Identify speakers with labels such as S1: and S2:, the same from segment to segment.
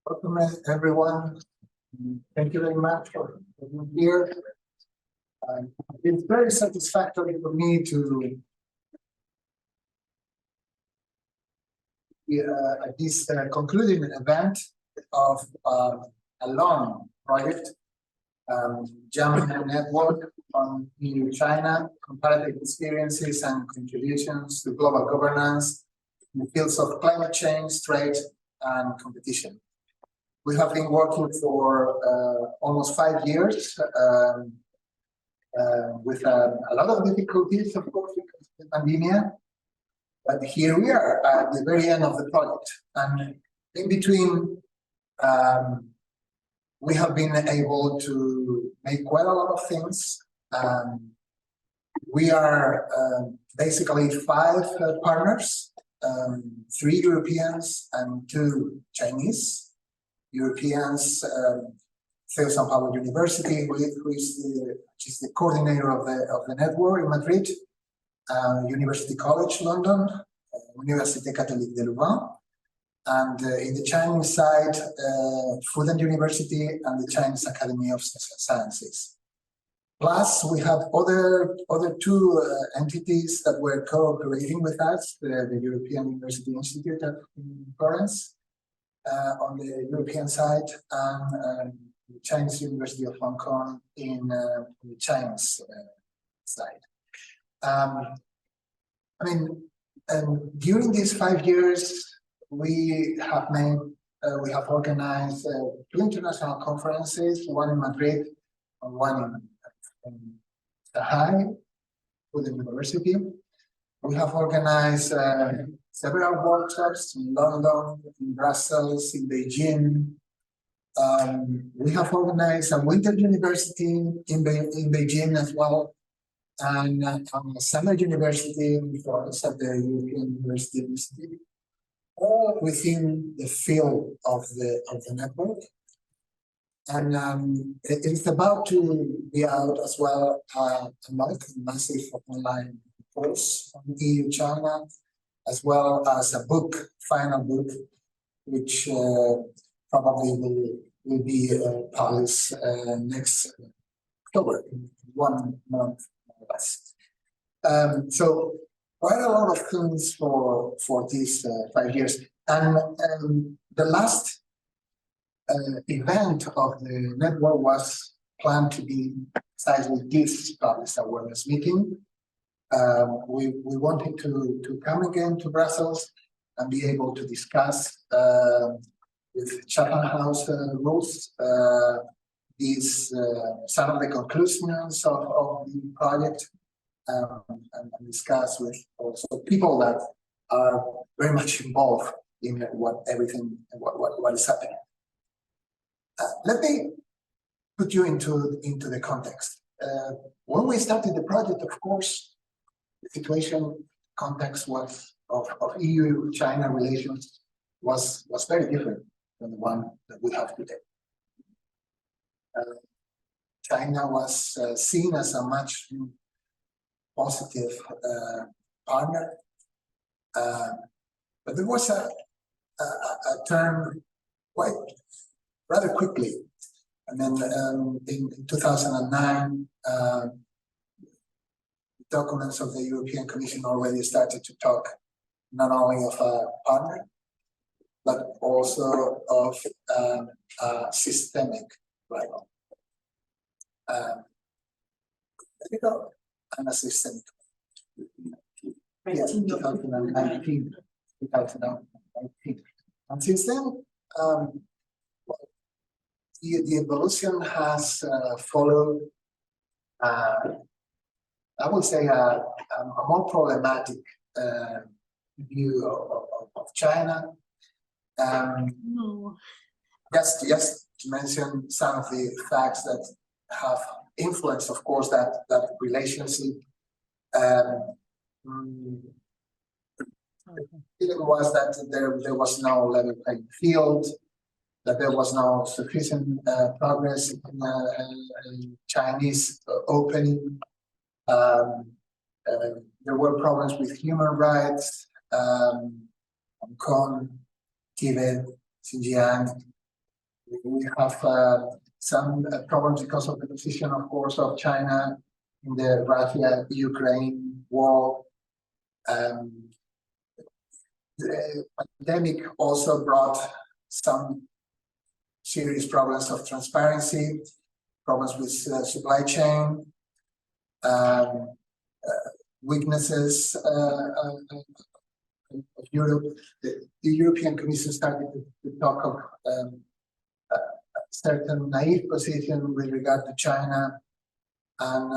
S1: Welcome everyone. Thank you very much for being here. It's very satisfactory for me to be at this concluding event of a long project, Jean Monnet Network on EU-China, comparative experiences and contributions to global governance in the fields of climate change, trade, and competition. We have been working for almost 5 years with a lot of difficulties, of course, because of the pandemic. But here we are at the very end of the project. And in between, we have been able to make quite a lot of things. We are basically 5 partners, 3 Europeans and 2 Chinese. Europeans, Sao Paulo University, which is the coordinator of the network in Madrid, University College London, Université Catholique de Louvaine, and in the Chinese side, Fudan University and the Chinese Academy of Sciences. Plus, we have other 2 entities that were cooperating with us, the European University Institute in Florence, on the European side, and the Chinese University of Hong Kong in the Chinese side. During these 5 years, we have organized 2 international conferences, one in Madrid and one in Shanghai with the university. We have organized several workshops in London, in Brussels, in Beijing. We have organized a winter university in Beijing as well, and a summer university in Florence at the European University Institute, all within the field of the network. And it is about to be out as well a massive online course on EU-China, as well as a book, final book, which probably will be published next October, 1 month more or less. So quite a lot of things for these 5 years. And the last event of the network was planned to be precisely this public awareness meeting. We wanted to come again to Brussels and be able to discuss with Chatham House rules some of the conclusions of the project, and discuss with also people that are very much involved in what is happening. Let me put you into the context. When we started the project, of course, the situation context of EU-China relations was very different than the one that we have today. China was seen as a much positive partner, but there was a turn rather quickly. And then in 2009, documents of the European Commission already started to talk not only of a partner, but also of a systemic rival. There you go. And a systemic. Yes, 2019. And since then, the evolution has followed, I would say, a more problematic view of China. Just to mention some of the facts that have influenced, of course, that relationship. The feeling was that there was no level playing field, that there was no sufficient progress in Chinese opening. There were problems with human rights, Hong Kong, Tibet, Xinjiang, We have some problems because of the position, of course, of China in the Russia-Ukraine war. The pandemic also brought some serious problems of transparency, problems with supply chain, weaknesses of Europe. The European Commission started to talk of a certain naive position with regard to China, and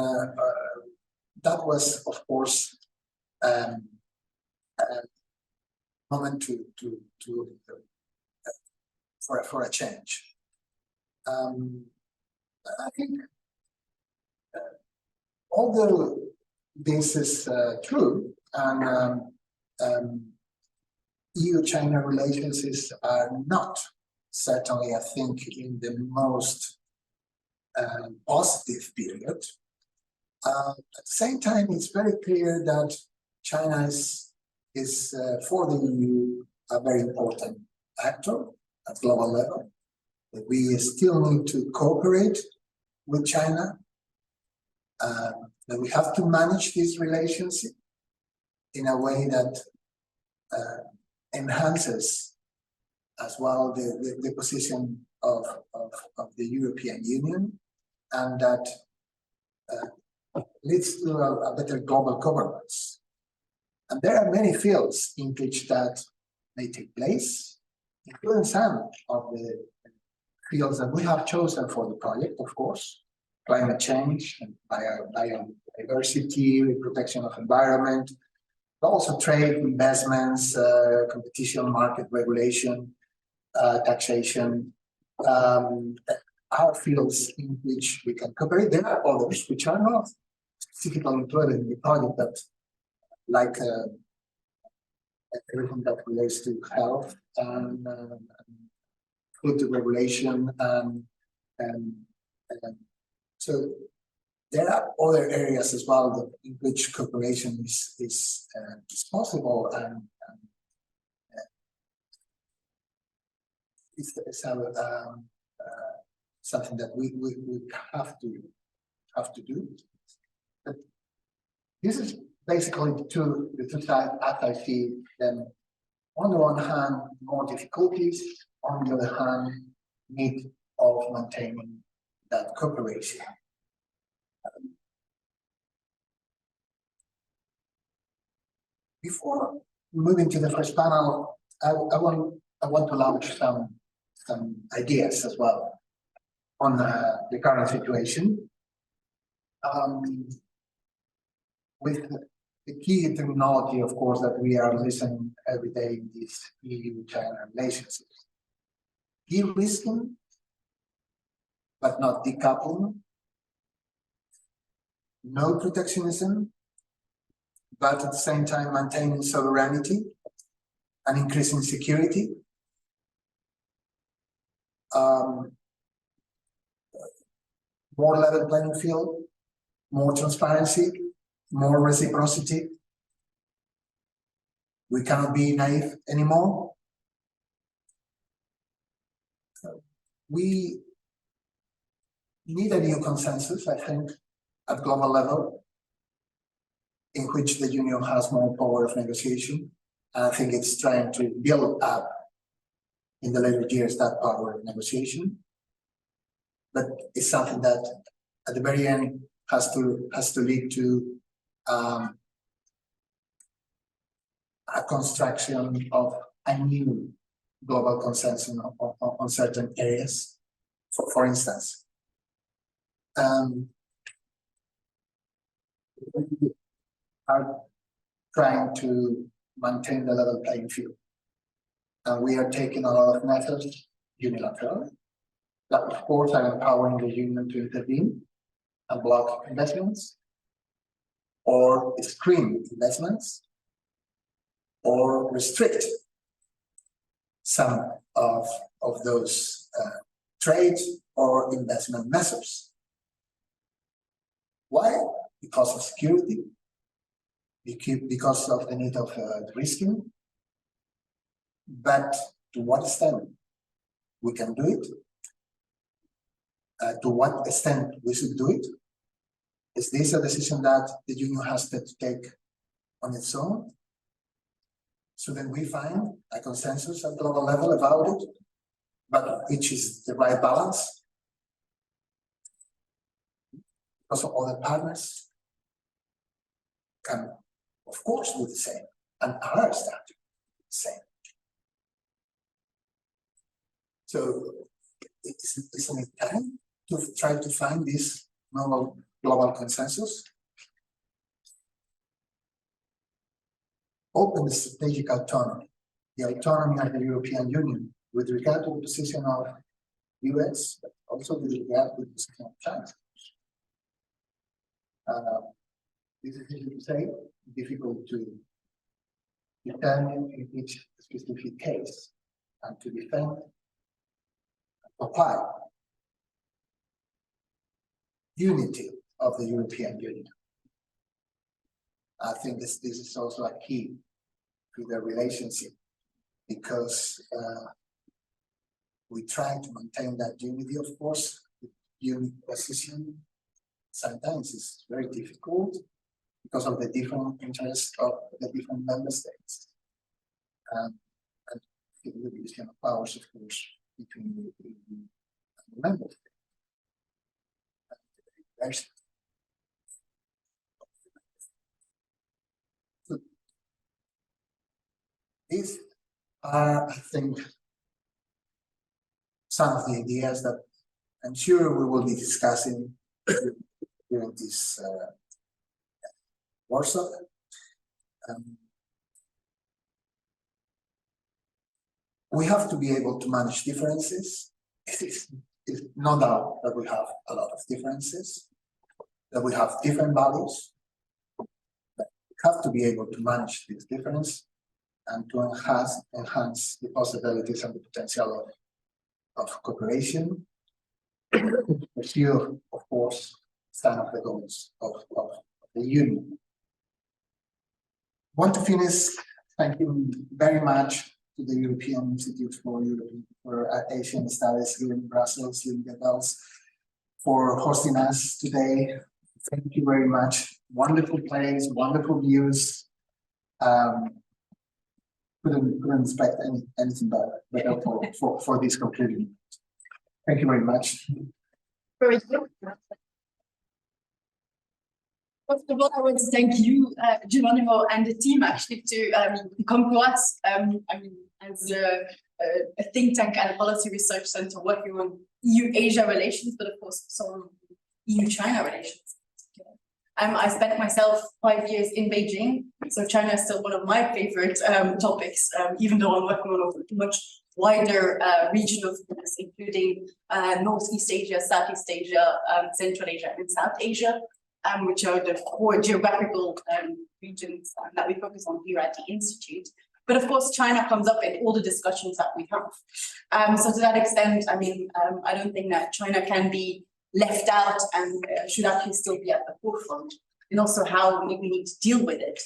S1: that was, of course, a moment for a change. I think, although this is true, and EU-China relations are not certainly, I think, in the most positive period. At the same time, it's very clear that China is for the EU a very important actor at global level. We still need to cooperate with China. That we have to manage this relationship in a way that enhances as well the position of the European Union, and that leads to a better global governance. And there are many fields in which that may take place, including some of the fields that we have chosen for the project, of course: climate change and biodiversity, protection of environment, but also trade, investments, competition, market regulation, taxation, are fields in which we can cooperate. There are others which are not specifically included in the project, but like everything that relates to health and food regulation, so there are other areas as well in which cooperation is possible, and it's something that we have to do. But this is basically the two sides, as I see them. On the one hand, more difficulties. On the other hand, need of maintaining that cooperation. Before moving to the first panel, I want to launch some ideas as well on the current situation. With the key terminology, of course, that we are listening every day in these EU-China relationships: de-risking, but not decoupling; no protectionism, but at the same time maintaining sovereignty and increasing security; more level playing field, more transparency, more reciprocity. We cannot be naive anymore. We need a new consensus, I think, at global level, in which the Union has more power of negotiation. And I think it's trying to build up in the later years that power of negotiation. But it's something that at the very end has to lead to a construction of a new global consensus on certain areas. For instance, we are trying to maintain the level playing field, and we are taking a lot of measures unilaterally that, of course, are empowering the Union to intervene and block investments, or screen investments, or restrict some of those trade or investment measures. Why? Because of security, because of the need of de-risking. But to what extent we can do it to what extent we should do it. Is this a decision that the Union has to take on its own? So then we find a consensus at global level about it, but which is the right balance. Also, other partners can, of course, do the same and are starting to do the same. So isn't it time to try to find this novel global consensus? Open the strategic autonomy, the autonomy of the European Union with regard to the position of US, but also with regard to the position of China. This is easy to say, difficult to determine in each specific case and to defend, apply unity of the European Union. I think this is also a key to the relationship, because we try to maintain that unity, of course. The unique position sometimes is very difficult because of the different interests of the different member states. And the division of powers, of course, between the member states. So these are, I think, some of the ideas that I'm sure we will be discussing during this workshop. We have to be able to manage differences. It's no doubt that we have a lot of differences, that we have different values. But we have to be able to manage this difference and to enhance the possibilities and the potential of cooperation. Pursue, of course, some of the goals of the Union. I want to finish thanking very much to the European Institute for Asian Studies here in Brussels, in the Bells, for hosting us today. Thank you very much. Wonderful place, wonderful views. Couldn't expect anything better for this concluding. Thank you very much.
S2: Very good. First of all, I want to thank you, Geronimo, and the team actually to come to us. As a think tank and a policy research center working on EU-Asia relations, but of course also EU-China relations. I spent myself 5 years in Beijing, so China is still one of my favorite topics, even though I'm working on a much wider region of focus, including Northeast Asia, Southeast Asia, Central Asia, and South Asia, which are the core geographical regions that we focus on here at the Institute. But of course, China comes up in all the discussions that we have. So to that extent, I mean, I don't think that China can be left out and should actually still be at the forefront, and also how we need to deal with it.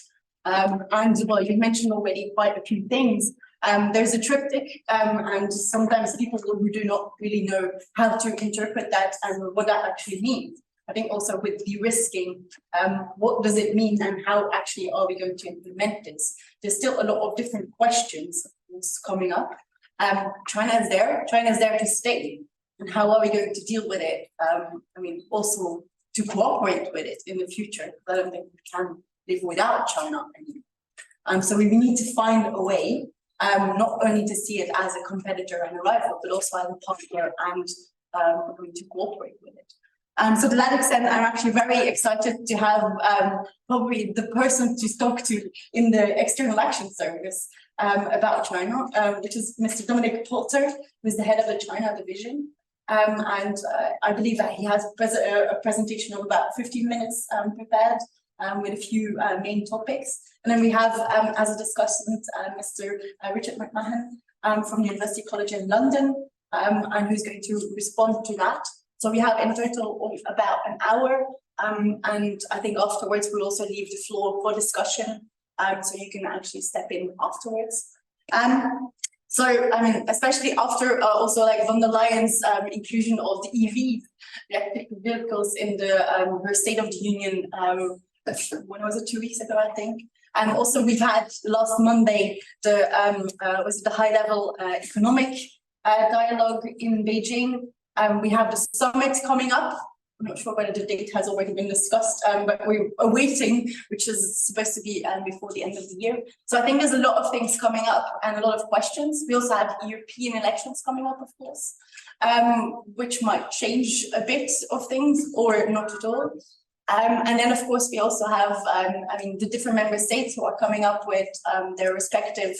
S2: And well, you mentioned already quite a few things. There's a triptych, and sometimes people who do not really know how to interpret that and what that actually means. I think also with de-risking, what does it mean and how actually are we going to implement this? There's still a lot of different questions coming up. China is there to stay. And how are we going to deal with it? I mean, also to cooperate with it in the future. I don't think we can live without China anymore. So we need to find a way, not only to see it as a competitor and a rival, but also as a partner and to cooperate with it. So to that extent, I'm actually very excited to have probably the person to talk to in the External Action Service about China, which is Mr. Dominic Poulter, who is the head of the China division. And I believe that he has a presentation of about 15 minutes prepared with a few main topics. And then we have, as a discussant, Mr. Richard McMahon from the University College in London, and who's going to respond to that. So we have in total about an hour, and I think afterwards we'll also leave the floor for discussion, so you can actually step in afterwards. So, I mean, especially after also like von der Leyen's inclusion of the EVs, electric vehicles in the her State of the Union, when was it, 2 weeks ago, I think. And also we've had last Monday the high-level economic dialogue in Beijing. We have the summit coming up. I'm not sure whether the date has already been discussed, but we're awaiting, which is supposed to be before the end of the year. So I think there's a lot of things coming up and a lot of questions. We also have European elections coming up, of course, which might change a bit of things or not at all. And then, of course, we also have, the different member states who are coming up with their respective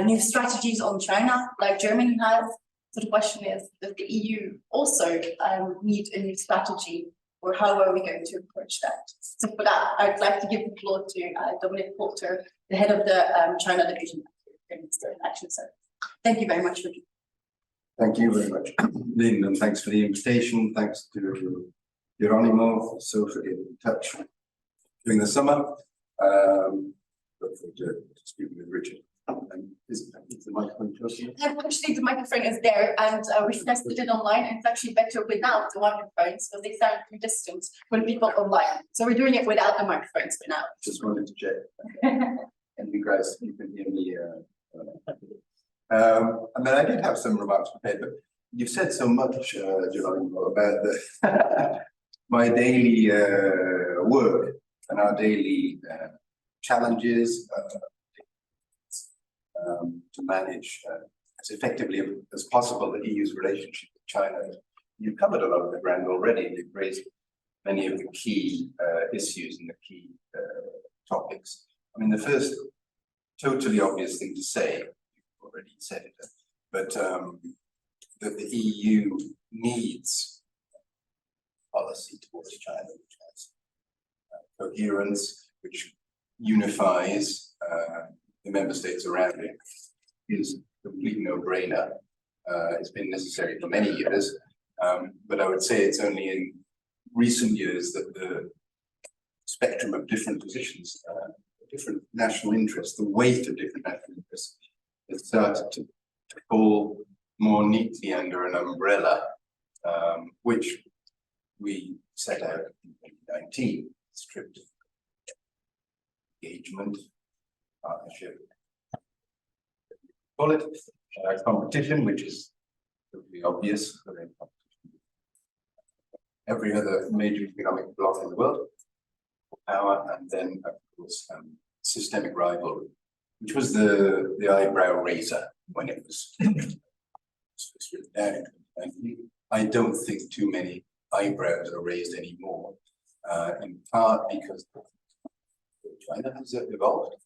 S2: new strategies on China, like Germany has. So the question is, does the EU also need a new strategy, or how are we going to approach that? So for that, I'd like to give the floor to Dominic Porter, the head of the China division at the Action Service. Thank you very much.
S3: Thank you very much, Lynn, and thanks for the invitation. Thanks to Geronimo also for getting in touch during the summer. Look forward to speaking with Richard. Is the microphone close enough?
S2: Actually, the microphone is there, and we've tested it online, and it's actually better without the microphones because they sound too distant when people are online. So we're doing it without the microphones for now.
S3: Just wanted to check. And you guys, you can hear me. And then I did have some remarks prepared, but you've said so much, Geronimo, about my daily work and our daily challenges. To manage as effectively as possible the EU's relationship with China. You've covered a lot of the ground already. You've raised many of the key issues and the key topics. I mean, the first totally obvious thing to say, you've already said it, but that the EU needs policy towards China, which has coherence, which unifies the member states around it, is a complete no-brainer. It's been necessary for many years, but I would say it's only in recent years that the spectrum of different positions, different national interests, the weight of different national interests has started to fall more neatly under an umbrella, which we set out in 2019, strict engagement, partnership, call it competition, which is totally obvious. Every other major economic bloc in the world, power, and then of course systemic rivalry, which was the eyebrow raiser when it was written down in 2019. I don't think too many eyebrows are raised anymore, in part because China has evolved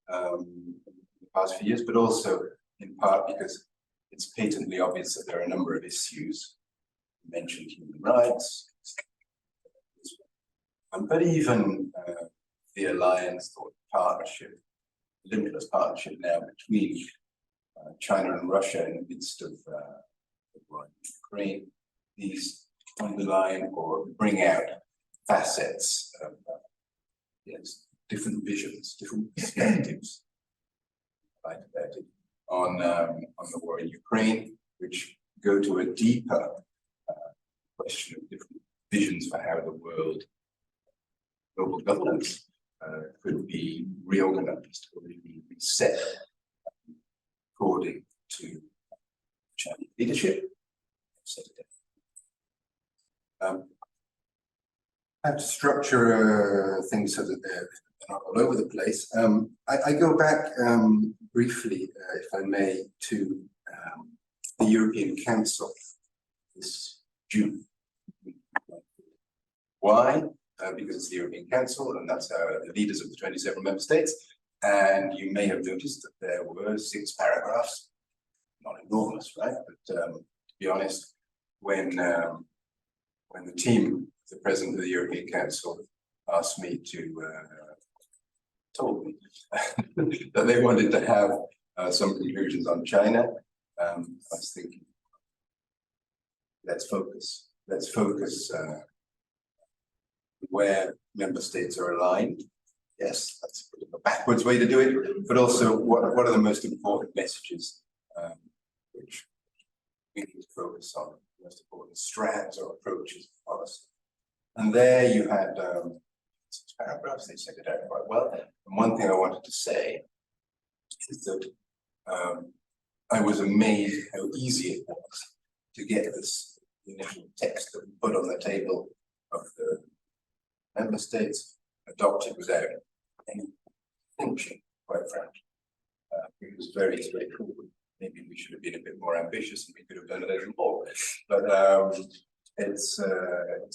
S3: in the past few years, but also in part because it's patently obvious that there are a number of issues. You mentioned human rights, but even the alliance or partnership, limitless partnership now between China and Russia in the midst of the war in Ukraine, these underline or bring out facets of different visions, different perspectives on the war in Ukraine, which go to a deeper question of different visions for how the world, global governance, could be reorganized or be reset according to Chinese leadership. I have to structure things so that they're not all over the place. I go back briefly, if I may, to the European Council this June. Why? Because it's the European Council, and that's the leaders of the 27 member states. And you may have noticed that there were 6 paragraphs, not enormous, right? But to be honest, when the team, the president of the European Council, asked me told me that they wanted to have some conclusions on China, I was thinking, let's focus where member states are aligned. Yes, that's a bit of a backwards way to do it, but also what are the most important messages we need to focus on the most important strands or approaches of policy. And there you had 6 paragraphs, they set it out quite well. And one thing I wanted to say is that I was amazed how easy it was to get this initial text that we put on the table of the member states adopted without any thinking, quite frankly. It was very straightforward. Maybe we should have been a bit more ambitious and we could have done a little more. But it's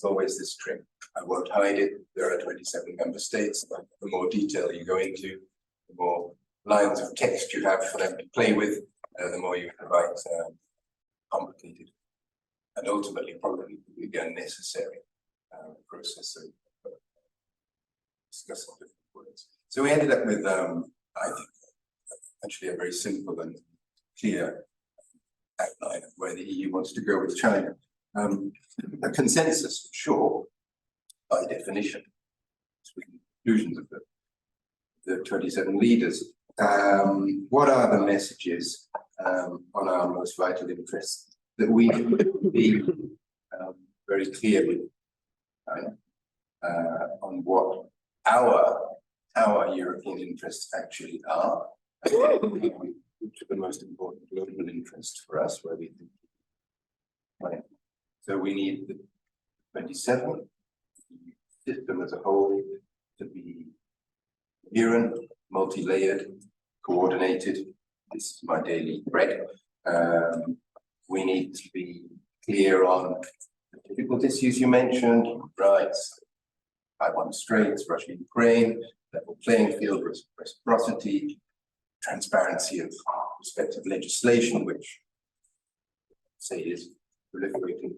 S3: always this trick. I won't hide it. There are 27 member states. The more detail you go into, the more lines of text you have for them to play with, the more you can write complicated and ultimately probably the unnecessary process of discussing different words. So we ended up with, I think, actually a very simple and clear outline of where the EU wants to go with China. A consensus, sure, by definition, with the conclusions of the 27 leaders. What are the messages on our most vital interests that we need to be very clear with China on what our European interests actually are, which are the most important global interests for us, where we think. Right. So we need the 27 system as a whole to be coherent, multi-layered, coordinated. This is my daily bread. We need to be clear on the difficult issues you mentioned, rights, Taiwan Straits, Russia, Ukraine, level playing field, reciprocity, transparency of respective legislation, which say is proliferating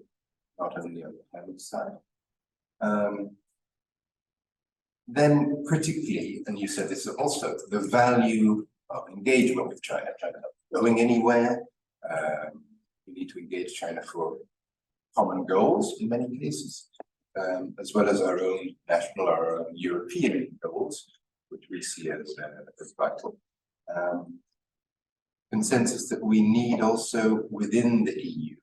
S3: not only on the Chinese side. Then critically, and you said this also, the value of engagement with China. China not going anywhere. We need to engage China for common goals in many cases, as well as our own national, our own European goals, which we see as vital. Consensus that we need also within the EU,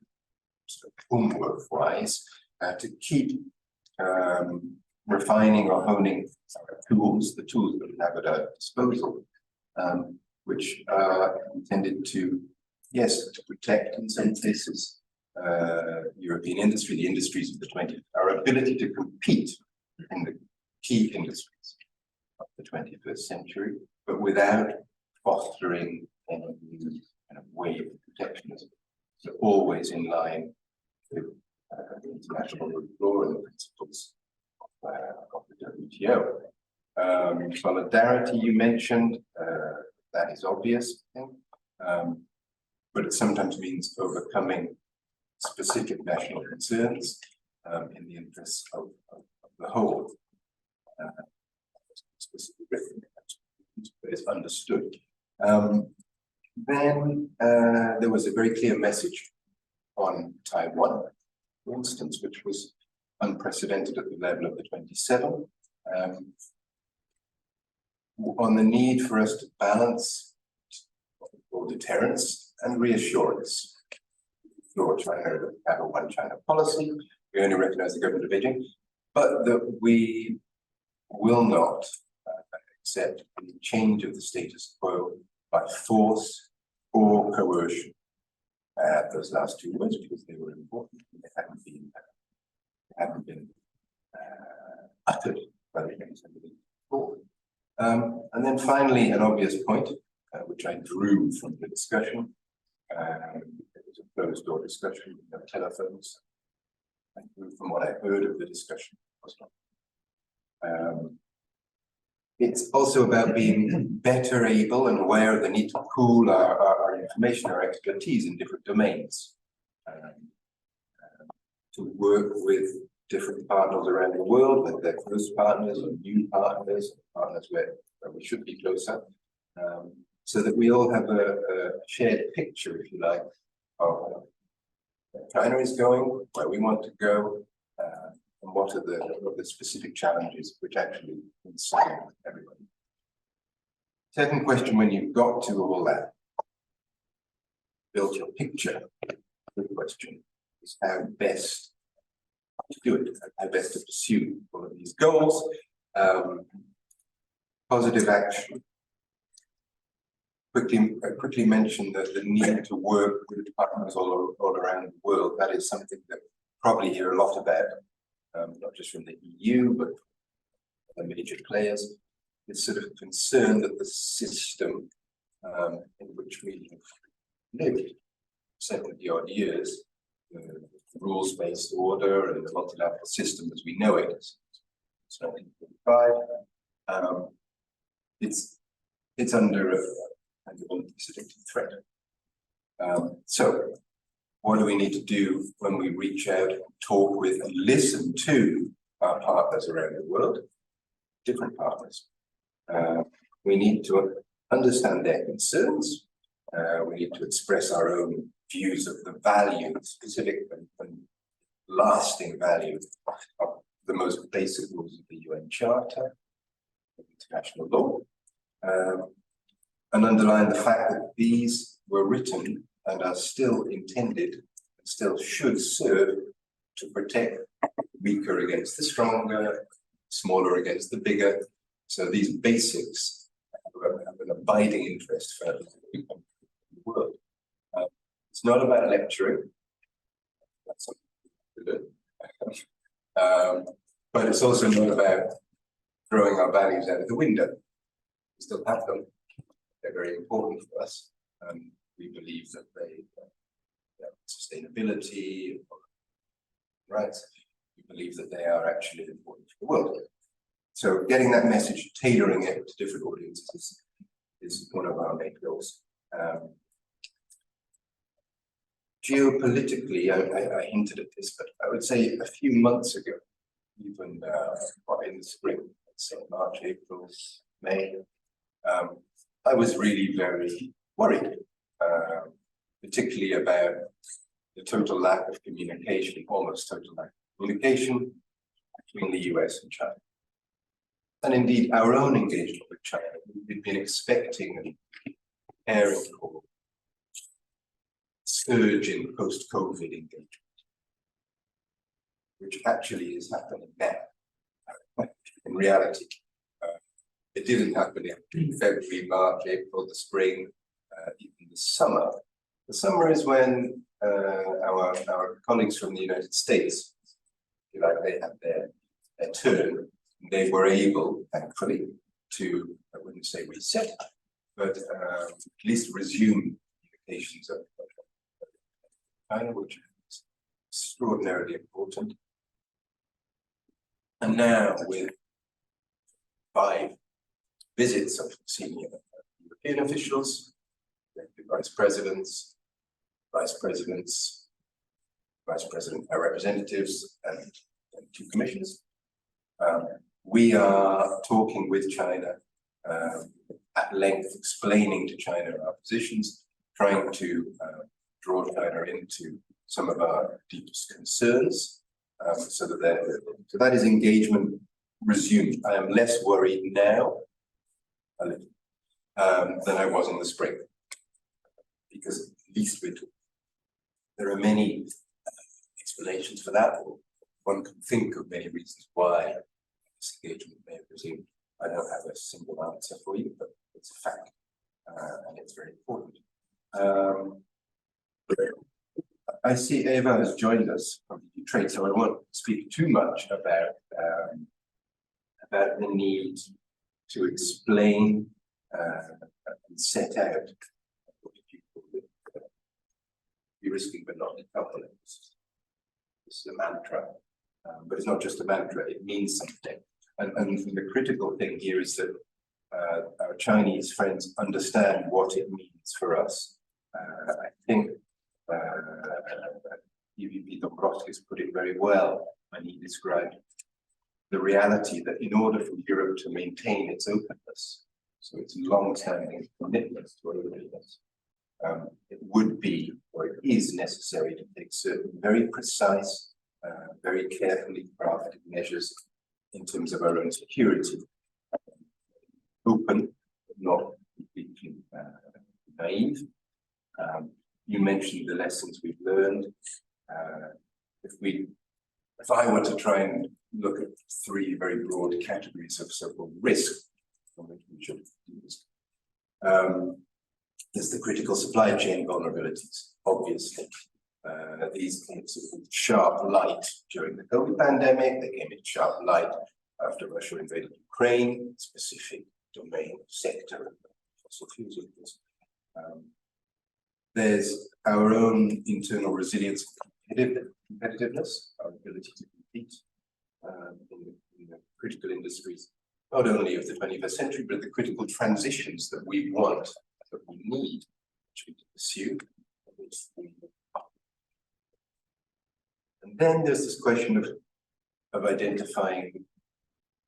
S3: so homework-wise, to keep refining or honing the tools that we have at our disposal, which are intended to, yes, to protect in some cases European industry, the industries of the 20th, our ability to compete in the key industries of the 21st century, but without fostering any new kind of wave of protectionism. So always in line with the international rule of law and the principles of the WTO. Solidarity you mentioned, that is obvious, I think. But it sometimes means overcoming specific national concerns in the interests of the whole. But it's understood. Then there was a very clear message on Taiwan, for instance, which was unprecedented at the level of the 27, on the need for us to balance what we call deterrence and reassurance. For China to have a one China policy, we only recognize the government of Beijing, but that we will not accept any change of the status quo by force or coercion. Those last two words, because they were important, they haven't been uttered by the Chinese before. And then finally, an obvious point, which I drew from the discussion. It was a closed door discussion, no telephones. I drew from what I heard of the discussion. It's also about being better able and aware of the need to pool our information, our expertise in different domains. To work with different partners around the world, whether they're close partners or new partners, partners where we should be closer, so that we all have a shared picture, if you like, of where China is going, where we want to go, and what are the specific challenges which actually concern everybody. Second question, when you've got to all that, build your picture, the question is how best to do it, how best to pursue all of these goals. Positive action. Quickly mention that the need to work with partners all around the world. That is something that probably hear a lot about, not just from the EU, but the major players. It's sort of concern that the system in which we have lived 70 odd years, the rules-based order and the multilateral system as we know it, it's 1945, it's under an unprecedented threat. So what do we need to do when we reach out, talk with and listen to our partners around the world, different partners? We need to understand their concerns. We need to express our own views of the value, specific and lasting value of the most basic rules of the UN Charter, of international law, and underline the fact that these were written and are still intended and still should serve to protect the weaker against the stronger, smaller against the bigger. So these basics have an abiding interest for the world. It's not about lecturing, that's something to do. But it's also not about throwing our values out of the window. We still have them. They're very important for us. We believe that they sustainability, rights. We believe that they are actually important for the world. So getting that message, tailoring it to different audiences is one of our main goals. Geopolitically, I hinted at this, but I would say a few months ago, even in the spring, let's say March, April, May, I was really very worried, particularly about the total lack of communication, almost total lack of communication between the US and China. And indeed, our own engagement with China, we've been expecting and preparing for surge in post-COVID engagement, which actually is happening now. In reality, it didn't happen in February, March, April, the spring, even the summer. The summer is when our colleagues from the United States, if you like, they had their turn. They were able, thankfully, to, I wouldn't say reset, but at least resume communications of China, which is extraordinarily important. And now with 5 visits of senior European officials, vice presidents, our representatives, and 2 commissioners, we are talking with China at length, explaining to China our positions, trying to draw China into some of our deepest concerns, so that is engagement resumed. I am less worried now, a little, than I was in the spring, because at least there are many explanations for that. One can think of many reasons why this engagement may have resumed. I don't have a single answer for you, but it's a fact, and it's very important. I see Eva has joined us from the trade, so I won't speak too much about the need to explain and set out what people would be risking but not decoupling. This is a mantra, but it's not just a mantra, it means something. And the critical thing here is that our Chinese friends understand what it means for us. I think EVP Dombrovskis put it very well when he described the reality that in order for Europe to maintain its openness, so its long-standing commitment to openness, it would be, or it is necessary to take certain very precise, very carefully crafted measures in terms of our own security. Open, but not completely naive. You mentioned the lessons we've learned. If I were to try and look at three very broad categories of so-called risk, we should do this. There's the critical supply chain vulnerabilities, obviously. These came sort of sharp light during the COVID pandemic. They came in sharp light after Russia invaded Ukraine, specific domain sector of fossil fuels, of course. There's our own internal resilience and competitiveness, our ability to compete in the critical industries, not only of the 21st century, but the critical transitions that we want, that we need to pursue. And then there's this question of identifying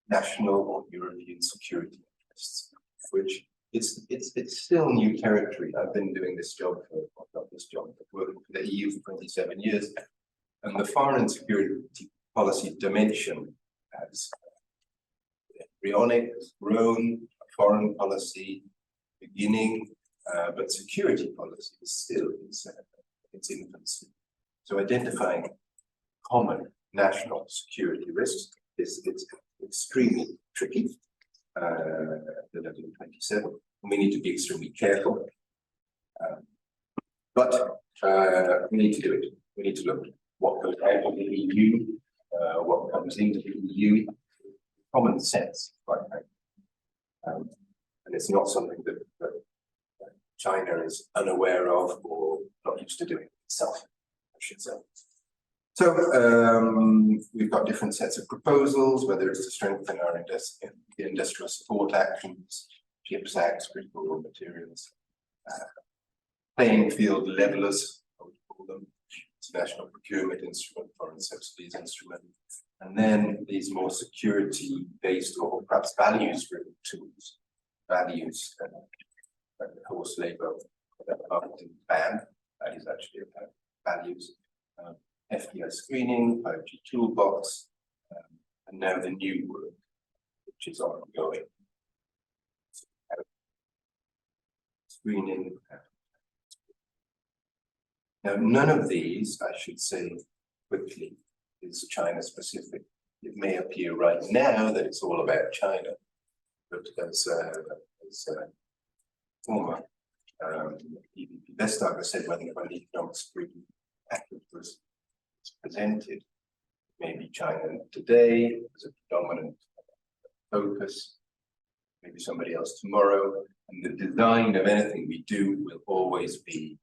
S3: national or European security interests, which it's still new territory. I've been doing this job working for the EU for 27 years, and the foreign and security policy dimension has embryonic, grown, foreign policy beginning, but security policy is still in its infancy. So identifying common national security risks is extremely tricky. The level of 27, and we need to be extremely careful. But we need to do it. We need to look at what goes out of the EU, what comes into the EU, common sense, quite frankly. And it's not something that China is unaware of or not used to doing itself, I should say. So we've got different sets of proposals, whether it's to strengthen our industrial support actions, CHIPS Act, critical raw materials, playing field levelers, I would call them, international procurement instrument, foreign subsidies instrument, and then these more security-based or perhaps values-driven tools, values, forced labor, marketing ban, that is actually about values. FDI screening, 5G toolbox, and now the new work, which is ongoing. Screening. Now, none of these, I should say quickly, is China specific. It may appear right now that it's all about China, but as former EVP Vestager said when the economic screening package was presented, maybe China today as a predominant focus, maybe somebody else tomorrow, and the design of anything we do will always be,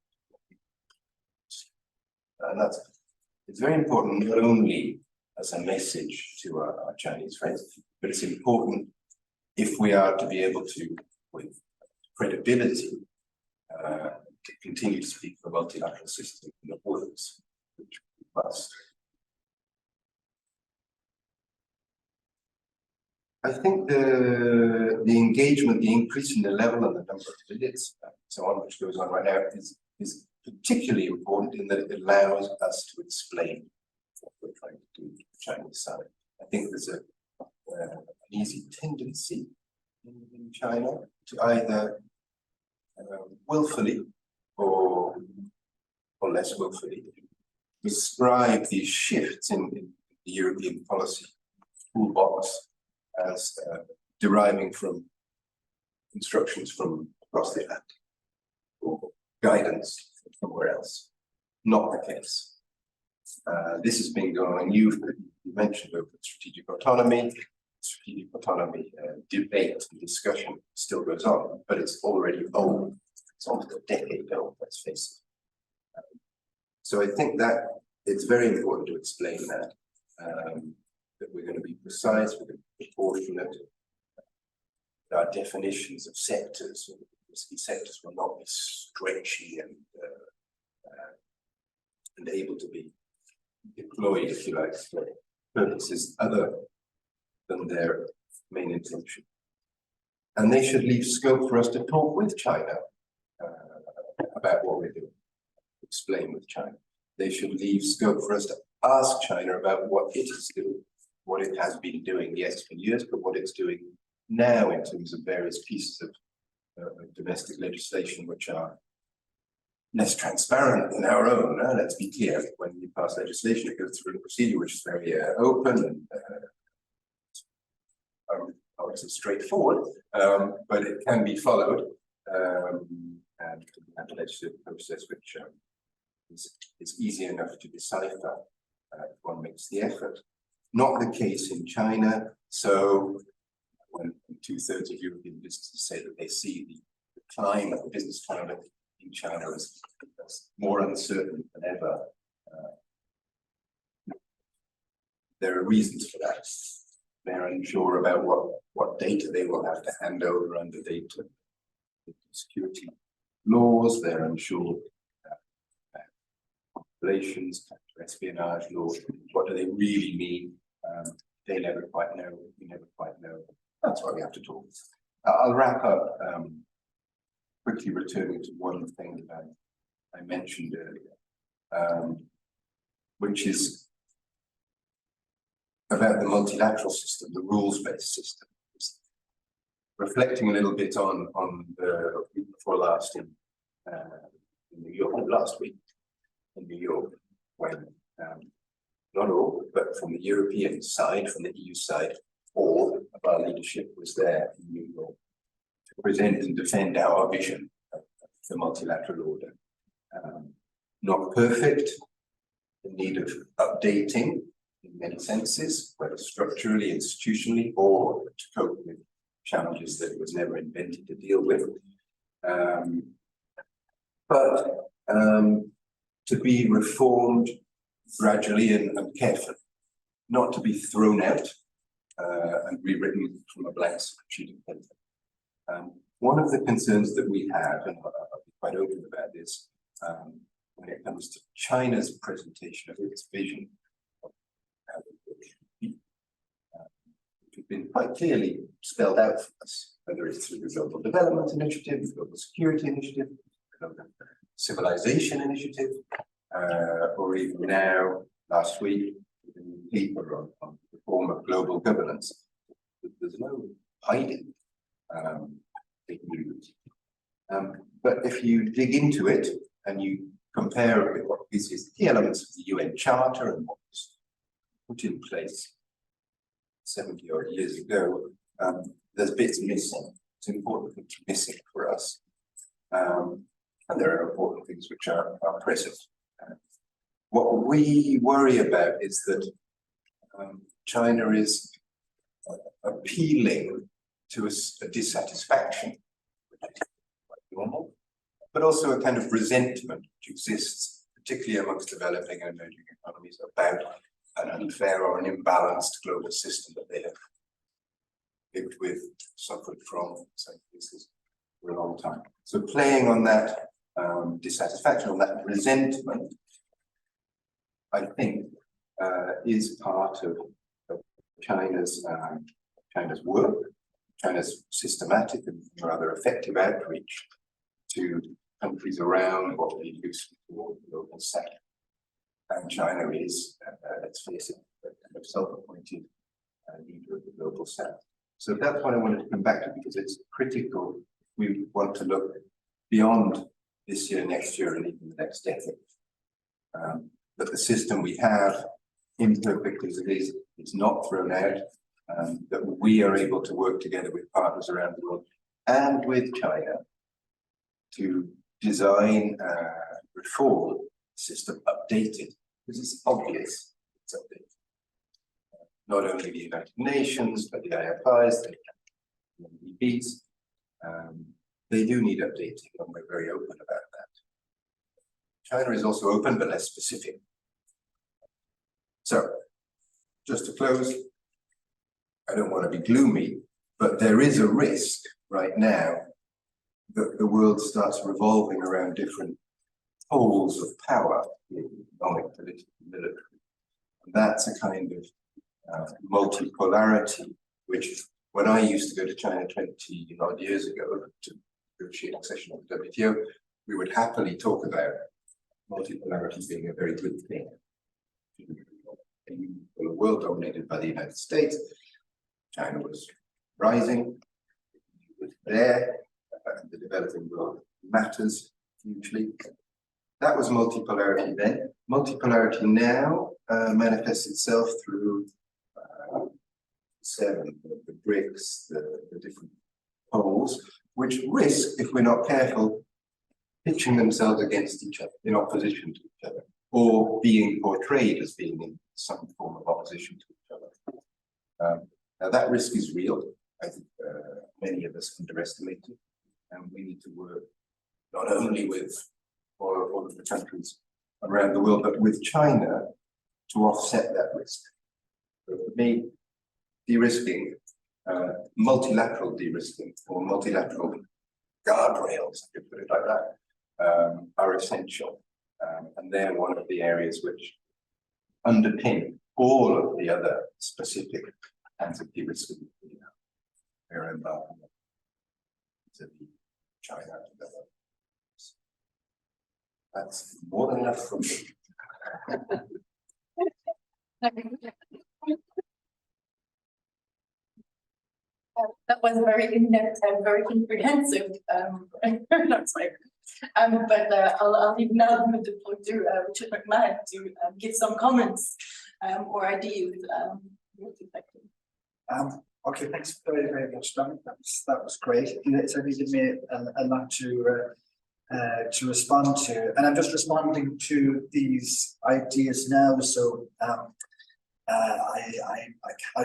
S3: and it's very important not only as a message to our Chinese friends, but it's important if we are to be able to, with credibility, to continue to speak for a multilateral system that works, which we must. I think the engagement, the increase in the level and the number of visits, and so on, which goes on right now, is particularly important in that it allows us to explain what we're trying to do to the Chinese side. I think there's an easy tendency in China to either willfully or less willfully describe these shifts in the European policy toolbox as deriving from instructions from across the Atlantic or guidance from somewhere else. Not the case. This has been going on. You mentioned open strategic autonomy. Strategic autonomy debate and discussion still goes on, but it's already old. It's almost a decade old, let's face it. So I think that it's very important to explain that we're going to be precise, we're going to be proportionate. Our definitions of sectors, risky sectors, will not be stretchy and able to be deployed, if you like, for purposes other than their main intention. And they should leave scope for us to talk with China about what we're doing, explain with China. They should leave scope for us to ask China about what it is doing, what it has been doing, yes, for years, but what it's doing now in terms of various pieces of domestic legislation which are less transparent than our own. Let's be clear, when you pass legislation, it goes through a procedure which is very open and I would say straightforward, but it can be followed, and a legislative process which is easy enough to decipher if one makes the effort. Not the case in China. So when 2/3 of European businesses say that they see the decline of the business climate in China as more uncertain than ever, there are reasons for that. They're unsure about what data they will have to hand over under data security laws. They're unsure about populations, espionage laws. What do they really mean? They never quite know. We never quite know. That's why we have to talk. I'll wrap up quickly returning to one thing that I mentioned earlier, which is about the multilateral system, the rules-based system. Reflecting a little bit on the week before last in New York, last week in New York, when not all, but from the European side, from the EU side, all of our leadership was there in New York to present and defend our vision of the multilateral order. Not perfect, in need of updating in many senses, whether structurally, institutionally, or to cope with challenges that it was never invented to deal with. But to be reformed gradually and carefully, not to be thrown out and rewritten from a blank sheet of paper. One of the concerns that we have, and I'll be quite open about this, when it comes to China's presentation of its vision of how the world should be, which has been quite clearly spelled out for us, whether it's through the Global Development Initiative, the Global Security Initiative, the Global Civilization Initiative, or even now, last week, with a new paper on the form of global governance. There's no hiding big news. But if you dig into it and you compare with what is the key elements of the UN Charter and what was put in place 70 odd years ago, there's bits missing. It's important things missing for us. And there are important things which are present. What we worry about is that China is appealing to a dissatisfaction, which is quite normal, but also a kind of resentment which exists, particularly amongst developing and emerging economies, about an unfair or an imbalanced global system that they have lived with, suffered from, in some cases, for a long time. So playing on that dissatisfaction, on that resentment, I think is part of China's work, China's systematic and rather effective outreach to countries around what we used to call the global south. And China is, let's face it, a kind of self-appointed leader of the global south. So that's what I wanted to come back to, because it's critical. We want to look beyond this year, next year, and even the next decade. That the system we have, imperfect as it is not thrown out, that we are able to work together with partners around the world and with China to design reform the system, updated, because it's obvious it's updated. Not only the United Nations, but the IFIs, the MDBs, they do need updating, and we're very open about that. China is also open, but less specific. So, just to close, I don't want to be gloomy, but there is a risk right now that the world starts revolving around different poles of power, economic, political, military. And that's a kind of multipolarity, which when I used to go to China 20 odd years ago to negotiate accession of the WTO, we would happily talk about multipolarity being a very good thing. A world dominated by the United States, China was rising, it was there, the developing world matters hugely, that was multipolarity then. Multipolarity now manifests itself through the BRICS, the different poles, which risk, if we're not careful, pitching themselves against each other, in opposition to each other, or being portrayed as being in some form of opposition to each other. Now that risk is real. I think many of us underestimate it, and we need to work not only with all of the countries around the world, but with China to offset that risk. So for me, de-risking, multilateral de-risking, or multilateral guardrails, if you put it like that, are essential. And they're one of the areas which underpin all of the other specific kinds of de-risking we're embarking on to China. That's more than enough for me.
S2: That was very in-depth and very comprehensive. But I'll leave now the floor to Richard McMahon to give some comments or ideas.
S4: Okay, thanks very, very much, Dominic. That was great. It certainly gave me a lot to respond to, and I'm just responding to these ideas now. So I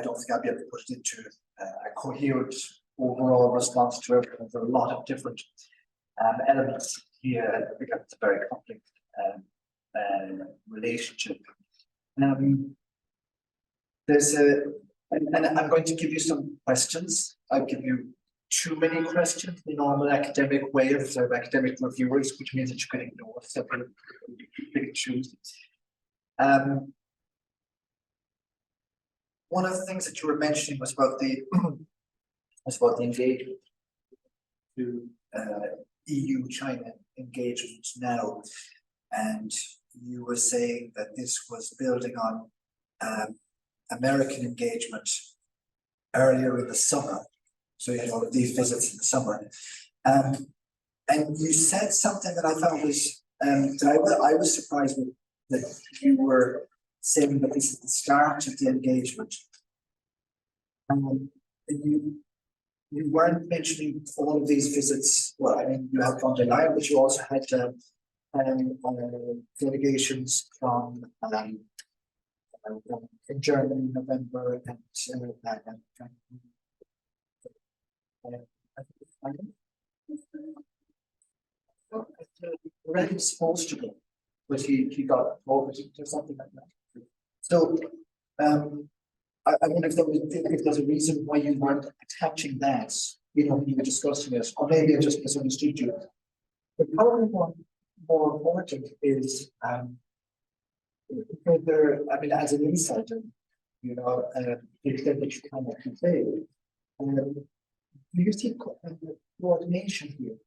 S4: don't think I'll be able to put it into a coherent overall response to everything. There are a lot of different elements here. I think it's a very complex relationship. And I'm going to give you some questions. I'll give you too many questions in the normal academic way of sort of academic reviewers, which means that you can ignore stuff and pick and choose. One of the things that you were mentioning was about the engagement to EU-China engagement now, and you were saying that this was building on American engagement earlier in the summer. So you had all of these visits in the summer. And you said something that I found was, I was surprised with, that you were saying that this is the start of the engagement. You weren't mentioning all of these visits. Well, I mean, you have von der Leyen, but you also had delegations from in Germany in November and already supposed to go, but he got over or something like that. So I wonder if there's a reason why you weren't attaching that, you know, when you were discussing it, or maybe I just misunderstood you. But probably more important is because I mean, as an insider, you know, the extent that you can actually say, do you see coordination here?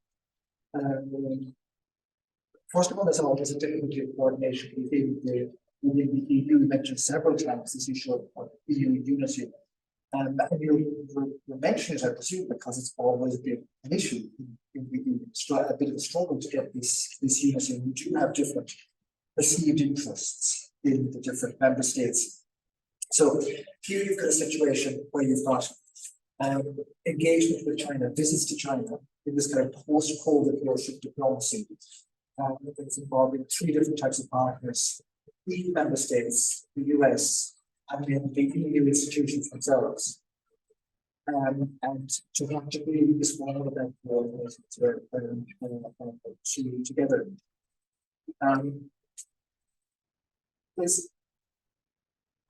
S4: First of all, there's always a difficulty of coordination within the EU. You mentioned several times this issue of EU unity. And you mentioned it, I presume, because it's always been an issue in the EU, a bit of a struggle to get this unity. We do have different perceived interests in the different member states. So here you've got a situation where you've got engagement with China, visits to China in this kind of post-COVID worship diplomacy. It's involving three different types of partners: EU member states, the US, and then the EU institutions themselves. And to have to be this one of them together. I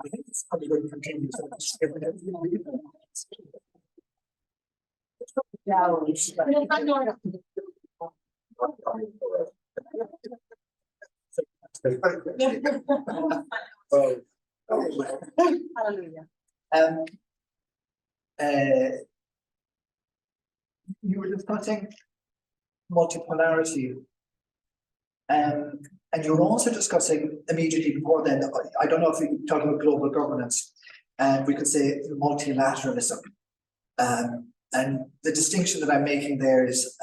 S4: think it's probably going to continue. You were discussing multipolarity, and you were also discussing immediately before then, I don't know if you're talking about global governance, and we could say multilateralism. And the distinction that I'm making there is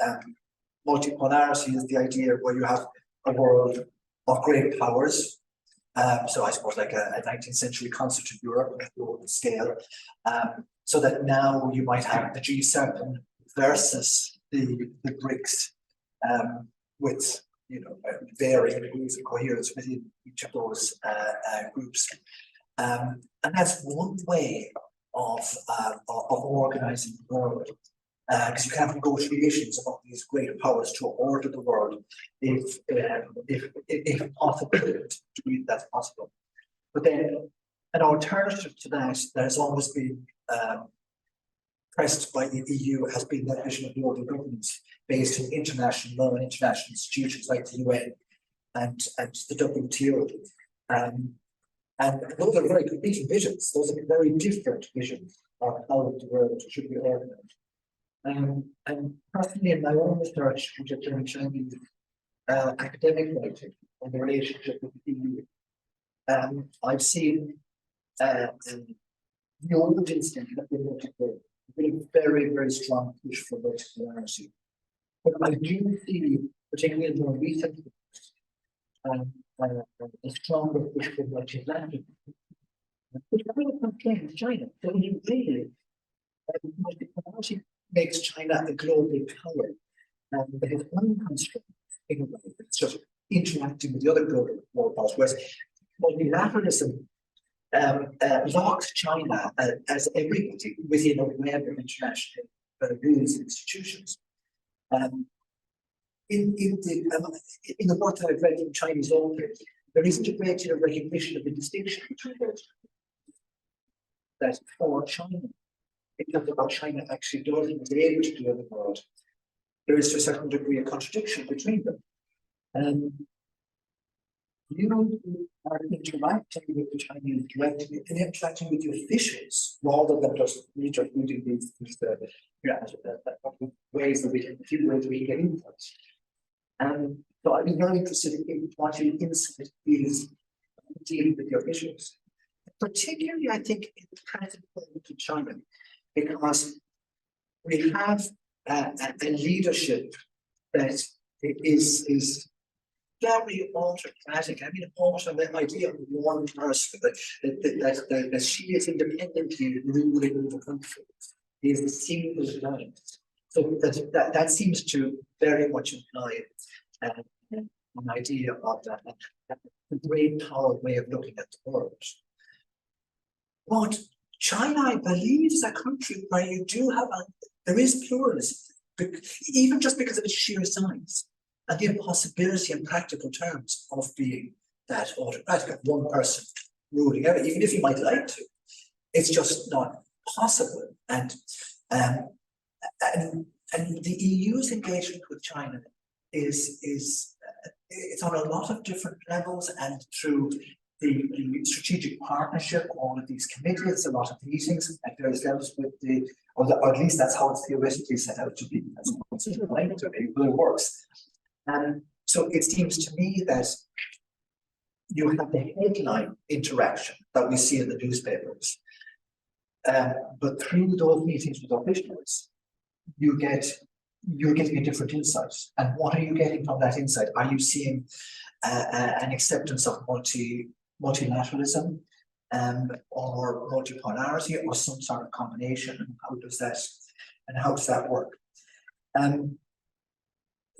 S4: multipolarity is the idea where you have a world of great powers. So I suppose like a 19th century concert in Europe at global scale. So that now you might have the G7 versus the BRICS, with varying degrees of coherence within each of those groups. And that's one way of organizing the world. Because you can have negotiations among these great powers to order the world if possible, to degree that's possible. But then an alternative to that has always been pressed by the EU has been that vision of global governance based on international law and international institutions like the UN and the WTO. And those are very competing visions. Those are very different visions of how the world should be organized. And personally, in my own research, which I've done Chinese academic writing on the relationship with the EU, I've seen the old instinct that we're multipolar, a very, very strong push for multipolarity. But I do see, particularly in more recent years, a stronger push for multilateralism, which kind of contains China. So you really, multipolarity makes China a global power, but its own constraint in a way. It's just interacting with the other global powers, whereas multilateralism locks China as everybody within a web of international rules and institutions. In the work that I've read from Chinese authors, there isn't a great deal of recognition of the distinction between those. That for China, in terms of what China actually does and is able to do in the world, there is to a certain degree a contradiction between them. You are interacting with the Chinese directly and interacting with the officials rather than just reading these ways that we can get input. So I'd be very interested in what your insight is dealing with the officials. Particularly, I think it's kind of important to China because we have a leadership that is very autocratic. I mean, the idea of one person that she is independently ruling the country is a single line. So that seems to very much imply an idea of that great power way of looking at the world. But China, I believe, is a country where you do have there is pluralism, even just because of its sheer size and the impossibility in practical terms of being that autocratic of one person ruling everything, even if you might like to. It's just not possible. And the EU's engagement with China is it's on a lot of different levels and through the strategic partnership, all of these committees, a lot of meetings at various levels with or at least that's how it's theoretically set out to be. That's what's like to be, but it works. So it seems to me that you have the headline interaction that we see in the newspapers, but through those meetings with officials, you're getting a different insight. And what are you getting from that insight? Are you seeing an acceptance of multilateralism or multipolarity or some sort of combination? And how does that work?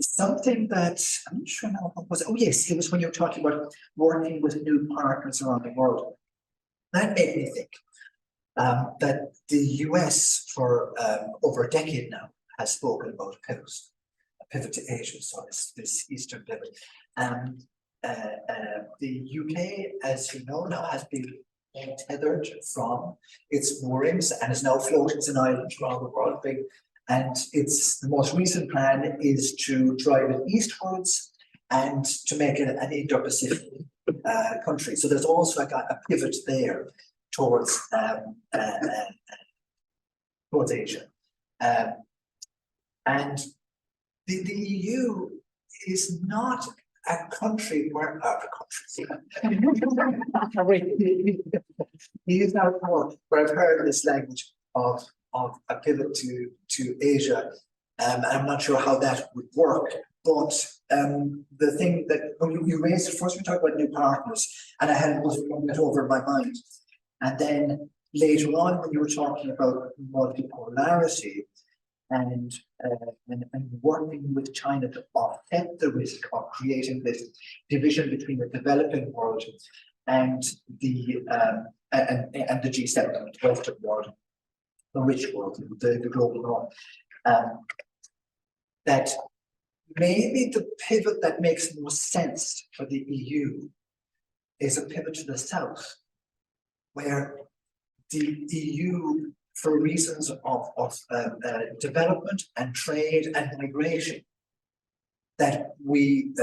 S4: Something that I'm not sure now what was. Oh yes, it was when you were talking about working with new partners around the world. That made me think that the US for over a decade now has spoken about a pivot to Asia, so this Eastern pivot. The UK, as you know, now has been untethered from its moorings and is now floating as an island around the world. And the most recent plan is to drive it eastwards and to make it an Indo-Pacific country. So there's also a pivot there towards Asia. And the EU is not a country where I've heard this language of a pivot to Asia, and I'm not sure how that would work, but the thing that you raised, first we talked about new partners, and I had it over in my mind. And then later on, when you were talking about multipolarity and working with China to offset the risk of creating this division between the developing world and the G7, the Western world, the rich world, the global north, that maybe the pivot that makes more sense for the EU is a pivot to the south, where the EU, for reasons of development and trade and migration, that we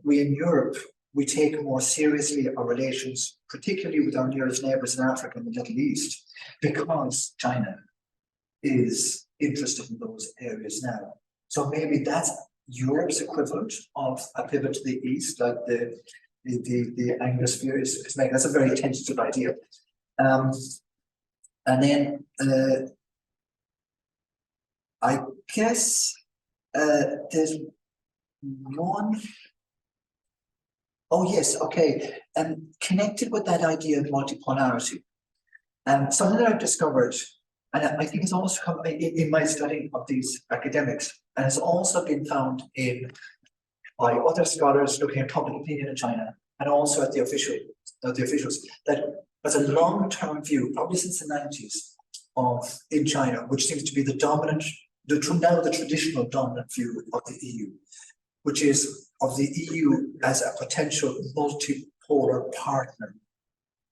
S4: in Europe, we take more seriously our relations, particularly with our nearest neighbours in Africa and the Middle East, because China is interested in those areas now. So maybe that's Europe's equivalent of a pivot to the east, like the Anglosphere is making. That's a very tentative idea. And then I guess there's one. Oh yes, okay. Connected with that idea of multipolarity, something that I've discovered, and I think it's also come in my studying of these academics, and it's also been found by other scholars looking at public opinion in China, and also at the officials, that there's a long-term view, probably since the 90s, in China, which seems to be the dominant, now the traditional dominant view of the EU, which is of the EU as a potential multipolar partner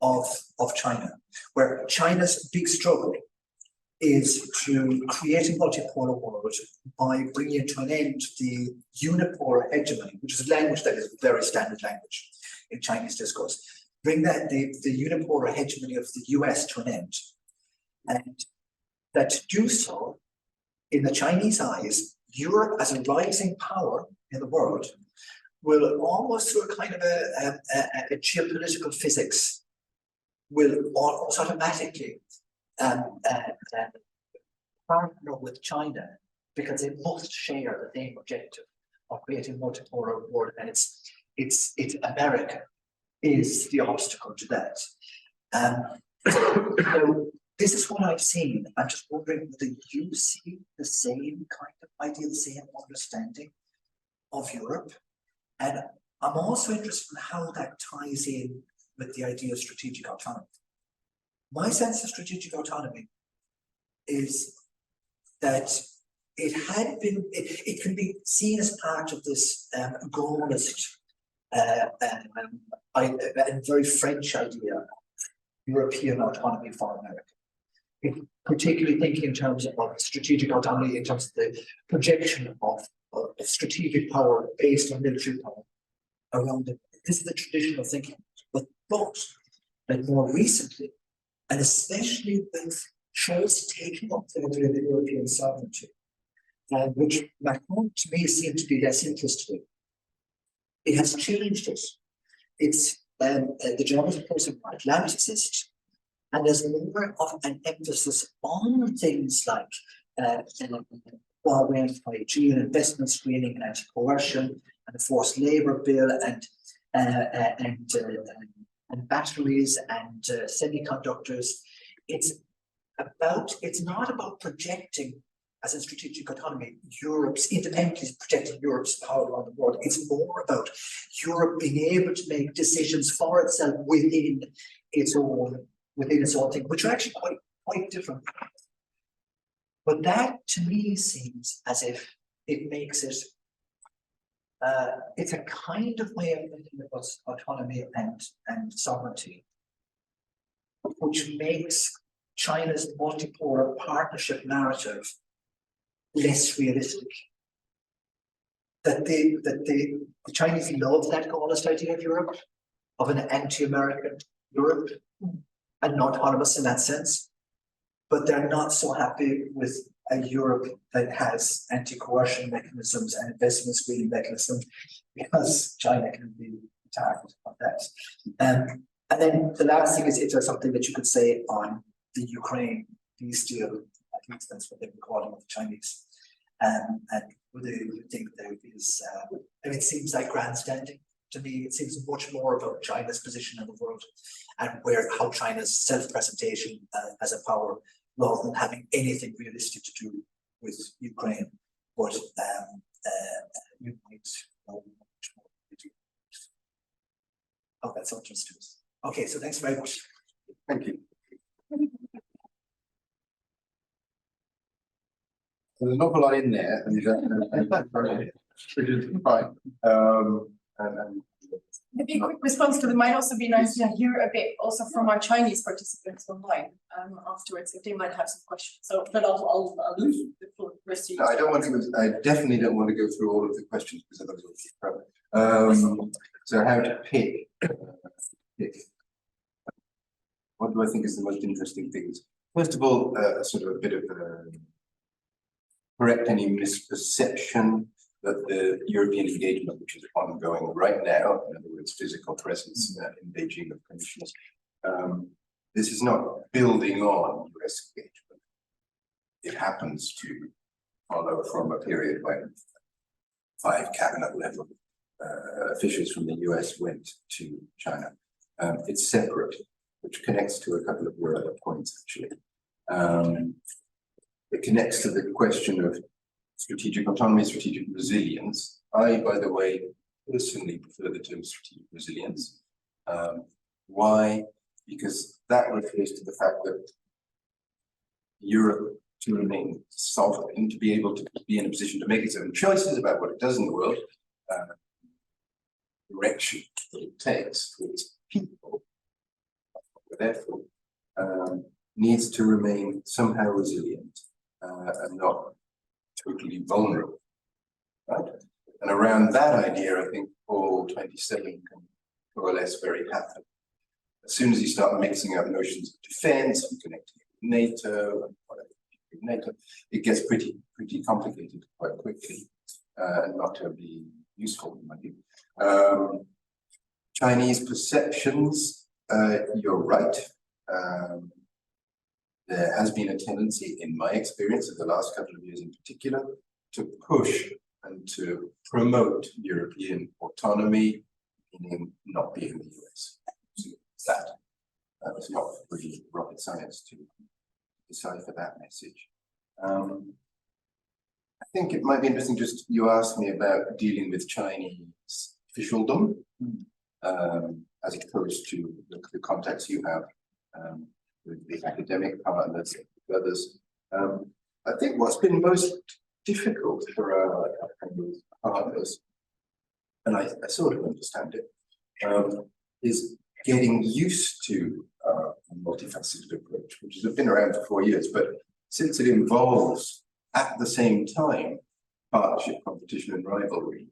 S4: of China, where China's big struggle is to create a multipolar world by bringing to an end the unipolar hegemony, which is a language that is very standard language in Chinese discourse. Bring that the unipolar hegemony of the US to an end. And that to do so, in the Chinese eyes, Europe as a rising power in the world will almost through a kind of a geopolitical physics, will almost automatically partner with China, because they must share the same objective of creating a multipolar world, and it's America is the obstacle to that. So this is what I've seen. I'm just wondering whether you see the same kind of idea, the same understanding of Europe, and I'm also interested in how that ties in with the idea of strategic autonomy. My sense of strategic autonomy is that it can be seen as part of this globalist and very French idea of European autonomy for America. Particularly thinking in terms of strategic autonomy, in terms of the projection of strategic power based on military power around it. This is the traditional thinking. But that more recently, and especially with Scholz taking up the idea of European sovereignty, which Macron to me seemed to be less interested in, it has changed it. It's the Germans, of course, are more Atlanticist, and there's more of an emphasis on things like Huawei and 5G and investment screening and anti-coercion and the forced labour bill and batteries and semiconductors. It's not about projecting as a strategic autonomy Europe's independently projecting Europe's power around the world. It's more about Europe being able to make decisions for itself within its own thing, which are actually quite different. But that to me seems as if it makes it it's a kind of way of thinking about autonomy and sovereignty, which makes China's multipolar partnership narrative less realistic. That the Chinese love that Gaullist idea of Europe, of an anti-American Europe, and not autonomous in that sense, but they're not so happy with a Europe that has anti-coercion mechanisms and investment screening mechanisms, because China can be attacked on that. And then the last thing is, if there's something that you could say on the Ukraine peace deal, at least that's what they've been calling the Chinese, and whether you think there is, and it seems like grandstanding. To me, it seems much more about China's position in the world and how China's self-presentation as a power, rather than having anything realistic to do with Ukraine. But you might know much more. Oh, that's interesting. Okay, so thanks very much.
S3: Thank you. There's an awful lot in there, and which is fine.
S2: Maybe a quick response, because it might also be nice to hear a bit also from our Chinese participants online afterwards, if they might have some questions. So, but I'll leave the floor rest to you.
S3: No, I don't want to. I definitely don't want to go through all of the questions because otherwise it'll be so how to pick? What do I think is the most interesting things? First of all, sort of a bit of correct any misperception that the European engagement, which is ongoing right now, in other words, physical presence in Beijing of commissioners, this is not building on US engagement. It happens to follow from a period when 5 cabinet level officials from the US went to China. It's separate, which connects to a couple of your other points, actually. It connects to the question of strategic autonomy, strategic resilience. I, by the way, personally prefer the term strategic resilience. Why? Because that refers to the fact that Europe, to remain sovereign, to be able to be in a position to make its own choices about what it does in the world, direction that it takes for its people, therefore, needs to remain somehow resilient and not totally vulnerable, right? And around that idea, I think all 27 can coalesce very happily. As soon as you start mixing up notions of defense and connecting it with NATO and whatever, NATO, it gets pretty complicated quite quickly and not terribly useful in my view. Chinese perceptions, you're right. There has been a tendency, in my experience of the last couple of years in particular, to push and to promote European autonomy, meaning not being the US. So that's not really rocket science to decipher that message. I think it might be interesting, just you asked me about dealing with Chinese officialdom, as opposed to the contacts you have with the academic partners, others. I think what's been most difficult for our partners, and I sort of understand it, is getting used to a multifaceted approach, which has been around for 4 years, but since it involves at the same time partnership, competition, and rivalry,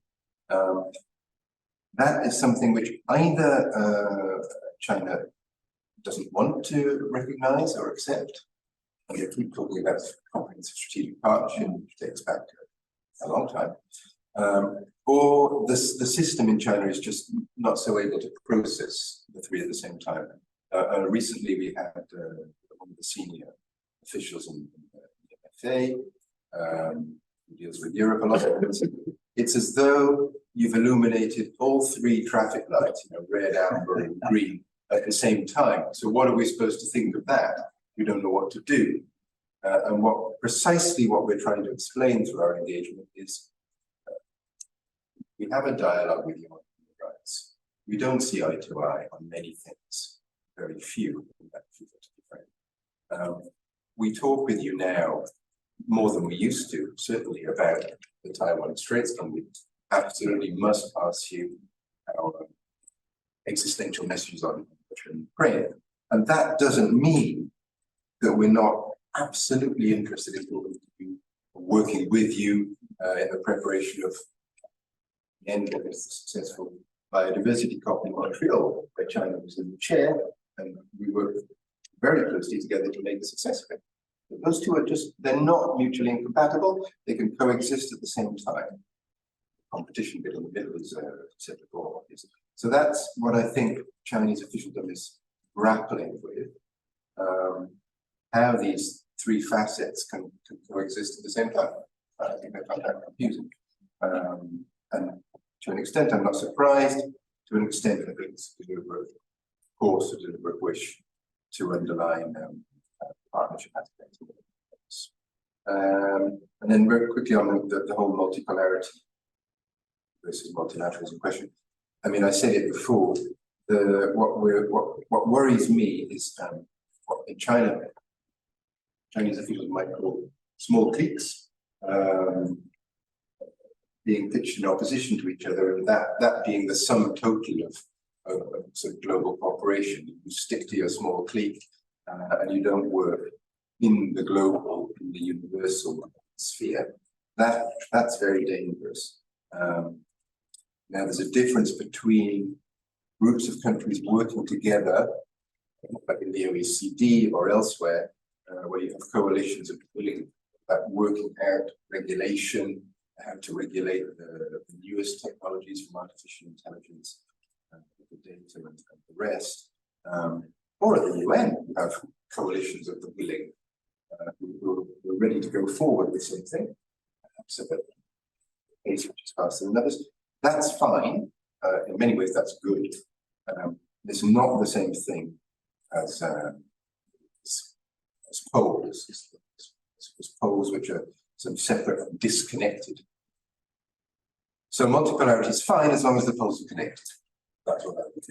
S3: that is something which either China doesn't want to recognize or accept, and they keep talking about comprehensive strategic partnership, which dates back a long time, or the system in China is just not so able to process the three at the same time. Recently, we had one of the senior officials in the MFA, who deals with Europe a lot. It's as though you've illuminated all 3 traffic lights, red, amber, and green, at the same time. So what are we supposed to think of that? We don't know what to do. And precisely what we're trying to explain through our engagement is we have a dialogue with you on human rights. We don't see eye to eye on many things, very few, in fact, to be frank. We talk with you now more than we used to, certainly about the Taiwan Straits, and we absolutely must ask you our existential messages on Ukraine. And that doesn't mean that we're not absolutely interested in working with you in the preparation of the end of the successful biodiversity COP in Montreal, where China was in the chair, and we worked very closely together to make a success of it. But those two are they're not mutually incompatible. They can coexist at the same time. Competition bit in the middle is set before. So that's what I think Chinese officialdom is grappling with. How these 3 facets can coexist at the same time. I think they find that confusing. And to an extent, I'm not surprised. To an extent, I think it's a deliberate, of course, a deliberate wish to underline partnership aspects. And then very quickly on the whole multipolarity versus multilateralism question. I mean, I said it before. What worries me is what in China, Chinese officials might call small cliques being pitched in opposition to each other, and that being the sum total of sort of global cooperation. You stick to your small clique and you don't work in the global, in the universal sphere. That's very dangerous. Now there's a difference between groups of countries working together, like in the OECD or elsewhere, where you have coalitions of willing working out regulation, how to regulate the newest technologies from artificial intelligence, the data and the rest. Or at the UN, you have coalitions of the willing who are ready to go forward with something, perhaps at a pace which is faster than others. That's fine. In many ways, that's good. It's not the same thing as poles. As poles which are sort of separate and disconnected. So multipolarity is fine as long as the poles are connected. That's what I would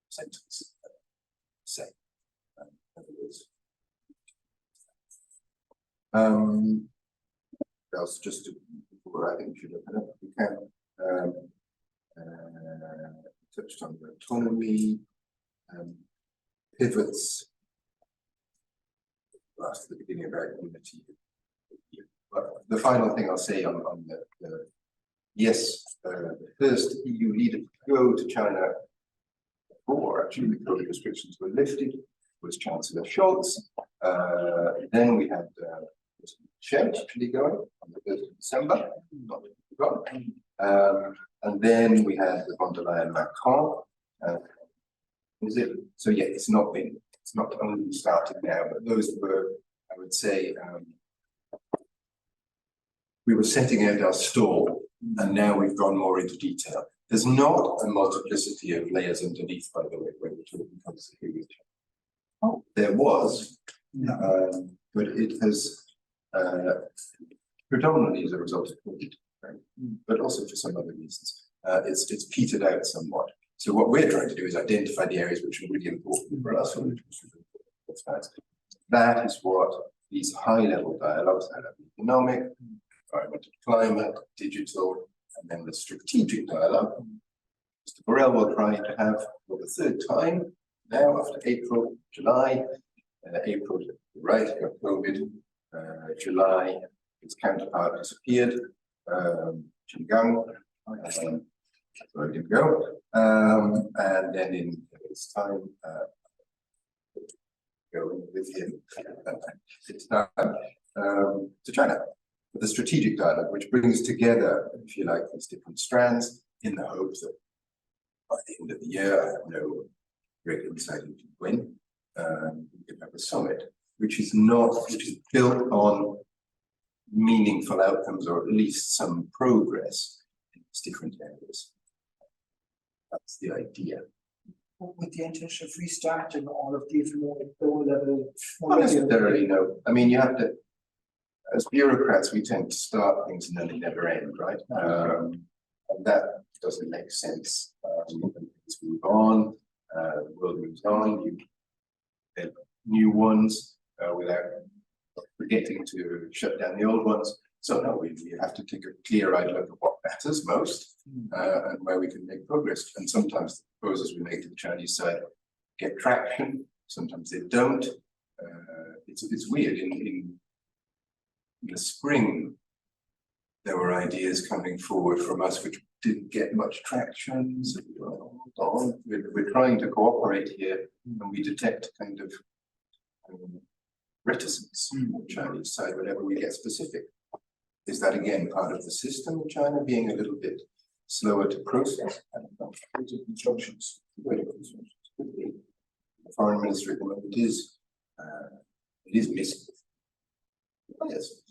S3: sentence say. In other words. Else just to, before I think we should open up if we can. Touched on the autonomy, pivots. Last at the beginning about unity. But the final thing I'll say on the yes, the first EU leader to go to China before actually the COVID restrictions were lifted was Chancellor Scholz. Then we had Shell actually going on the 1st of December, not forgotten. And then we had the von der Leyen Macron. So yeah, it's not only started now, but those were, I would say, we were setting out our stall, and now we've gone more into detail. There's not a multiplicity of layers underneath, by the way, when we're talking about security. Oh, there was, but it has predominantly as a result of COVID, right? But also for some other reasons. It's petered out somewhat. So what we're trying to do is identify the areas which are really important for us. That is what these high-level dialogues, economic, environmental, climate, digital, and then the strategic dialogue. Mr. Borrell will try to have for the third time now after April, July. April, right, got COVID. July, its counterpart disappeared. Qinggang. That's where I didn't go. And then in its time, going with him it's time to China. But the strategic dialogue, which brings together, if you like, these different strands in the hope that by the end of the year, I have no great insight into when we can have a summit, which is built on meaningful outcomes or at least some progress in these different areas. That's the idea.
S4: With the intention of restarting all of these more low level.
S3: Not necessarily, no. I mean, you have to, as bureaucrats, we tend to start things and then they never end, right? And that doesn't make sense. Things move on, the world moves on, you get new ones without forgetting to shut down the old ones. So no, we have to take a clear-eyed look at what matters most and where we can make progress. And sometimes the proposals we make to the Chinese side get traction, sometimes they don't. It's weird. In the spring, there were ideas coming forward from us which didn't get much traction. So we're trying to cooperate here, and we detect kind of reticence on the Chinese side whenever we get specific. Is that again part of the system of China being a little bit slower to process? I don't know. Instructions. The foreign ministry at the moment is missing. Yes.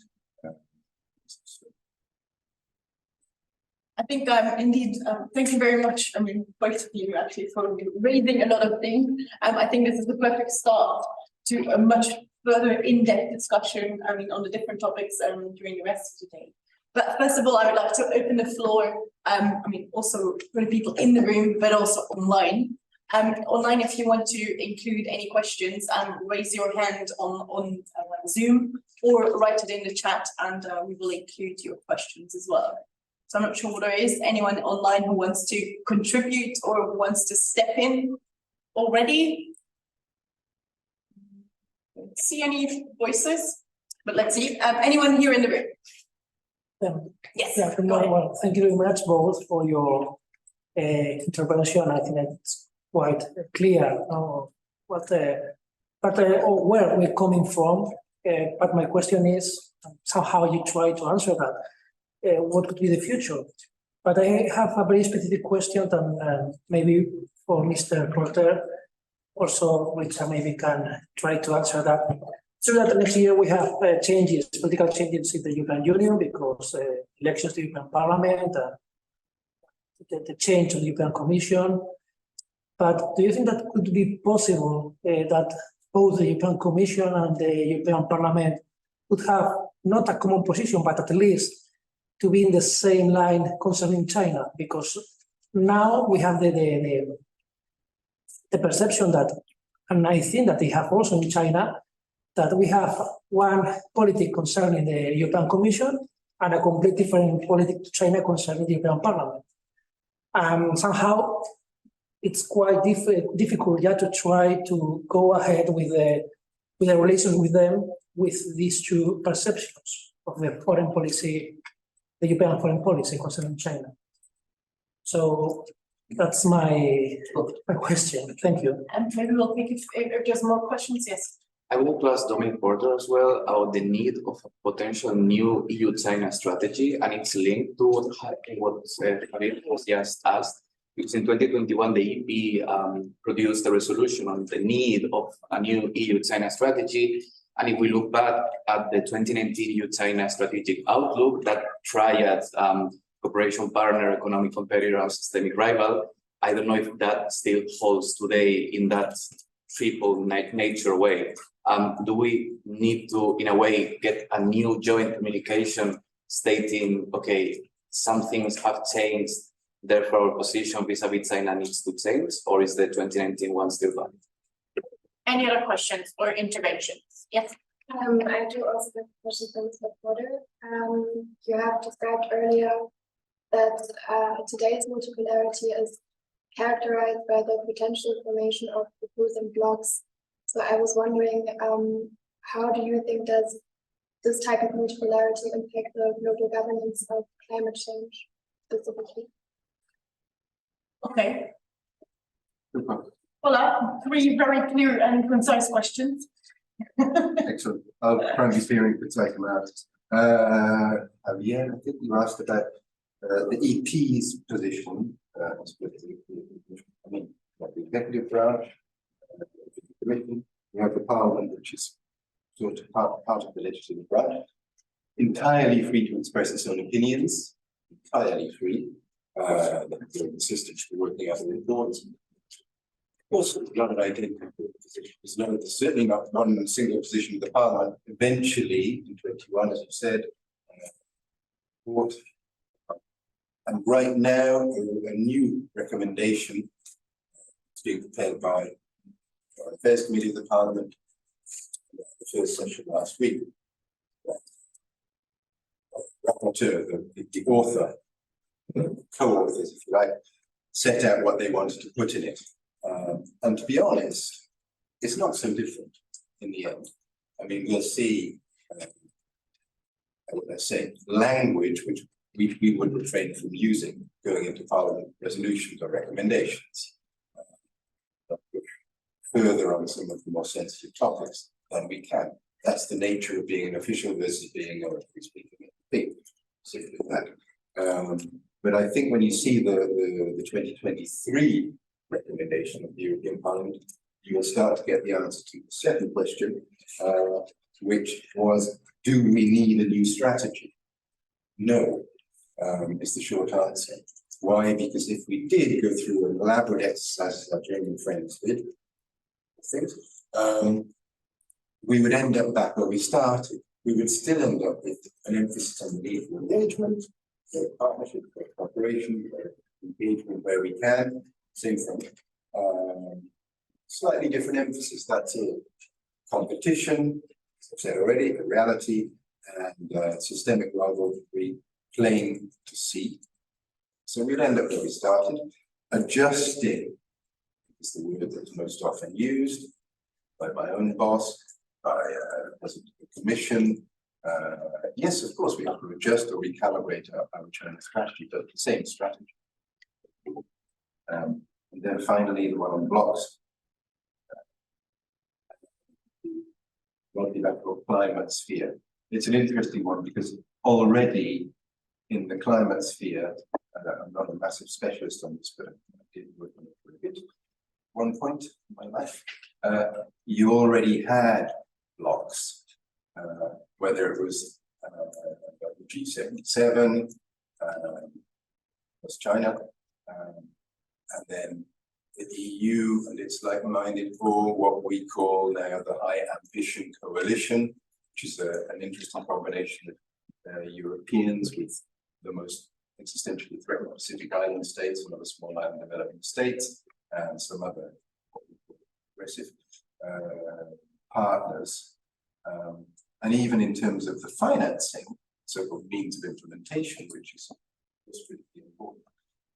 S2: I think indeed, thank you very much. I mean, both of you actually for raising a lot of things. I think this is the perfect start to a much further in-depth discussion, I mean, on the different topics during the rest of the day. But first of all, I would like to open the floor, I mean, also for the people in the room, but also online. Online, if you want to include any questions, raise your hand on Zoom or write it in the chat, and we will include your questions as well. So I'm not sure there is anyone online who wants to contribute or who wants to step in already. Don't see any voices, but let's see. Anyone here in the room? Yes.
S5: Yeah, well, thank you very much both for your intervention. I think it's quite clear where we're coming from. But my question is somehow you try to answer that. What could be the future? But I have a very specific question, and maybe for Mr. Clotter also, which I maybe can try to answer that. So that next year we have changes, political changes in the European Union, because elections to the European Parliament, the change of the European Commission. But do you think that could be possible that both the European Commission and the European Parliament would have not a common position, but at least to be in the same line concerning China? Because now we have the perception that, and I think that they have also in China, that we have one politic concerning the European Commission and a completely different politic to China concerning the European Parliament. Somehow it's quite difficult to try to go ahead with the relations with them with these two perceptions of the foreign policy, the European foreign policy concerning China. So that's my question. Thank you.
S2: And maybe we'll take if there's more questions. Yes.
S6: I would like to ask Dominic Porter as well about the need of a potential new EU-China strategy, and it's linked to what Javier was just asked. Because in 2021, the EP produced a resolution on the need of a new EU-China strategy. And if we look back at the 2019 EU-China strategic outlook, that triad, cooperation partner, economic competitor, and systemic rival, I don't know if that still holds today in that triple nature way. Do we need to, in a way, get a new joint communication stating, okay, some things have changed, therefore our position vis-a-vis China needs to change, or is the 2019 one still valid?
S2: Any other questions or interventions? Yes.
S7: I do also have a question for Mr. Porter. You have described earlier that today's multipolarity is characterized by the potential formation of opposing blocs. So I was wondering, how do you think does this type of multipolarity impact the global governance of climate change specifically?
S2: Okay. Well, three very clear and concise questions.
S3: Excellent. I'll try and be steering to take them out. Javier, I think you asked about the EP's position. I mean, the executive branch, the commission, we have the parliament, which is sort of part of the legislative branch, entirely free to express its own opinions, entirely free. The system should be working out the reports. Also, not an identical position. There's certainly not one single position of the parliament. Eventually, in 21, as you said, and right now, a new recommendation is being prepared by the Affairs Committee of the Parliament, the first session last week. The rapporteur, the author, the co-authors, if you like, set out what they wanted to put in it. And to be honest, it's not so different in the end. I mean, we'll see, let's say, language which we would refrain from using going into Parliament resolutions or recommendations. Further on some of the more sensitive topics than we can. That's the nature of being an official versus being a free speaking MP. Simply that. But I think when you see the 2023 recommendation of the European Parliament, you will start to get the answer to the second question, which was, do we need a new strategy? No. is the short answer. Why? Because if we did go through an elaborate exercise as our German friends did, I think, we would end up back where we started. We would still end up with an emphasis on the need for engagement, partnership, cooperation, engagement where we can. Same thing. Slightly different emphasis, that's it. Competition, as I've said already, a reality, and systemic rivalry, plain to see. So we'd end up where we started. Adjusting is the word that's most often used by my own boss, by the President of the Commission. Yes, of course, we have to adjust or recalibrate our China strategy, but the same strategy. And then finally, the one on blocks. Multilateral climate sphere. It's an interesting one because already in the climate sphere, I'm not a massive specialist on this, but I did work on it for a bit. One point in my life, you already had blocks, whether it was the G77, was China, and then the EU and its like-minded, or what we call now the High Ambition Coalition, which is an interesting combination of Europeans with the most existentially threatened Pacific Island states, some other small island developing states, and some other progressive partners. And even in terms of the financing, so-called means of implementation, which is really important.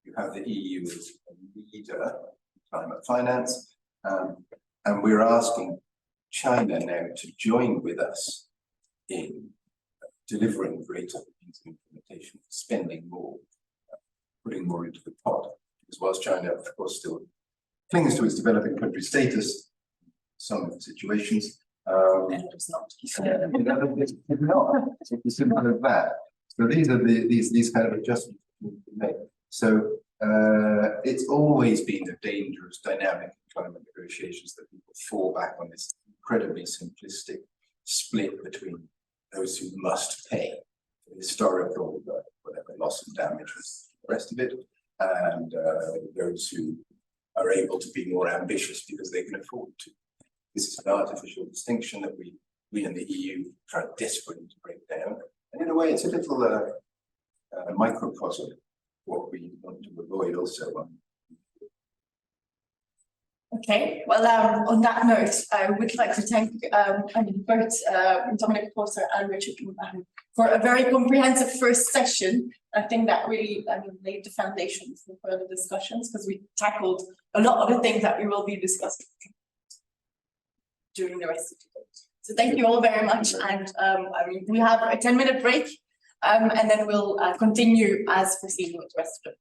S3: You have the EU as a leader in climate finance, and we're asking China now to join with us in delivering greater means of implementation, spending more, putting more into the pot. Because whilst China, of course, still clings to its developing country status, some situations,
S2: it's not.
S3: it's simple as that. So these are these kind of adjustments we need to make. So it's always been a dangerous dynamic in climate negotiations that people fall back on this incredibly simplistic split between those who must pay for historical whatever loss and damage and the rest of it, and those who are able to be more ambitious because they can afford to. This is an artificial distinction that we in the EU try desperately to break down. And in a way, it's a little microcosm of what we want to avoid also.
S2: Okay, well, on that note, I would like to thank both Dominic Porter and Richard for a very comprehensive first session. I think that really laid the foundation for further discussions because we tackled a lot of the things that we will be discussing during the rest of the day. So thank you all very much, and we have a 10-minute break, and then we'll continue as proceeding with the rest of it.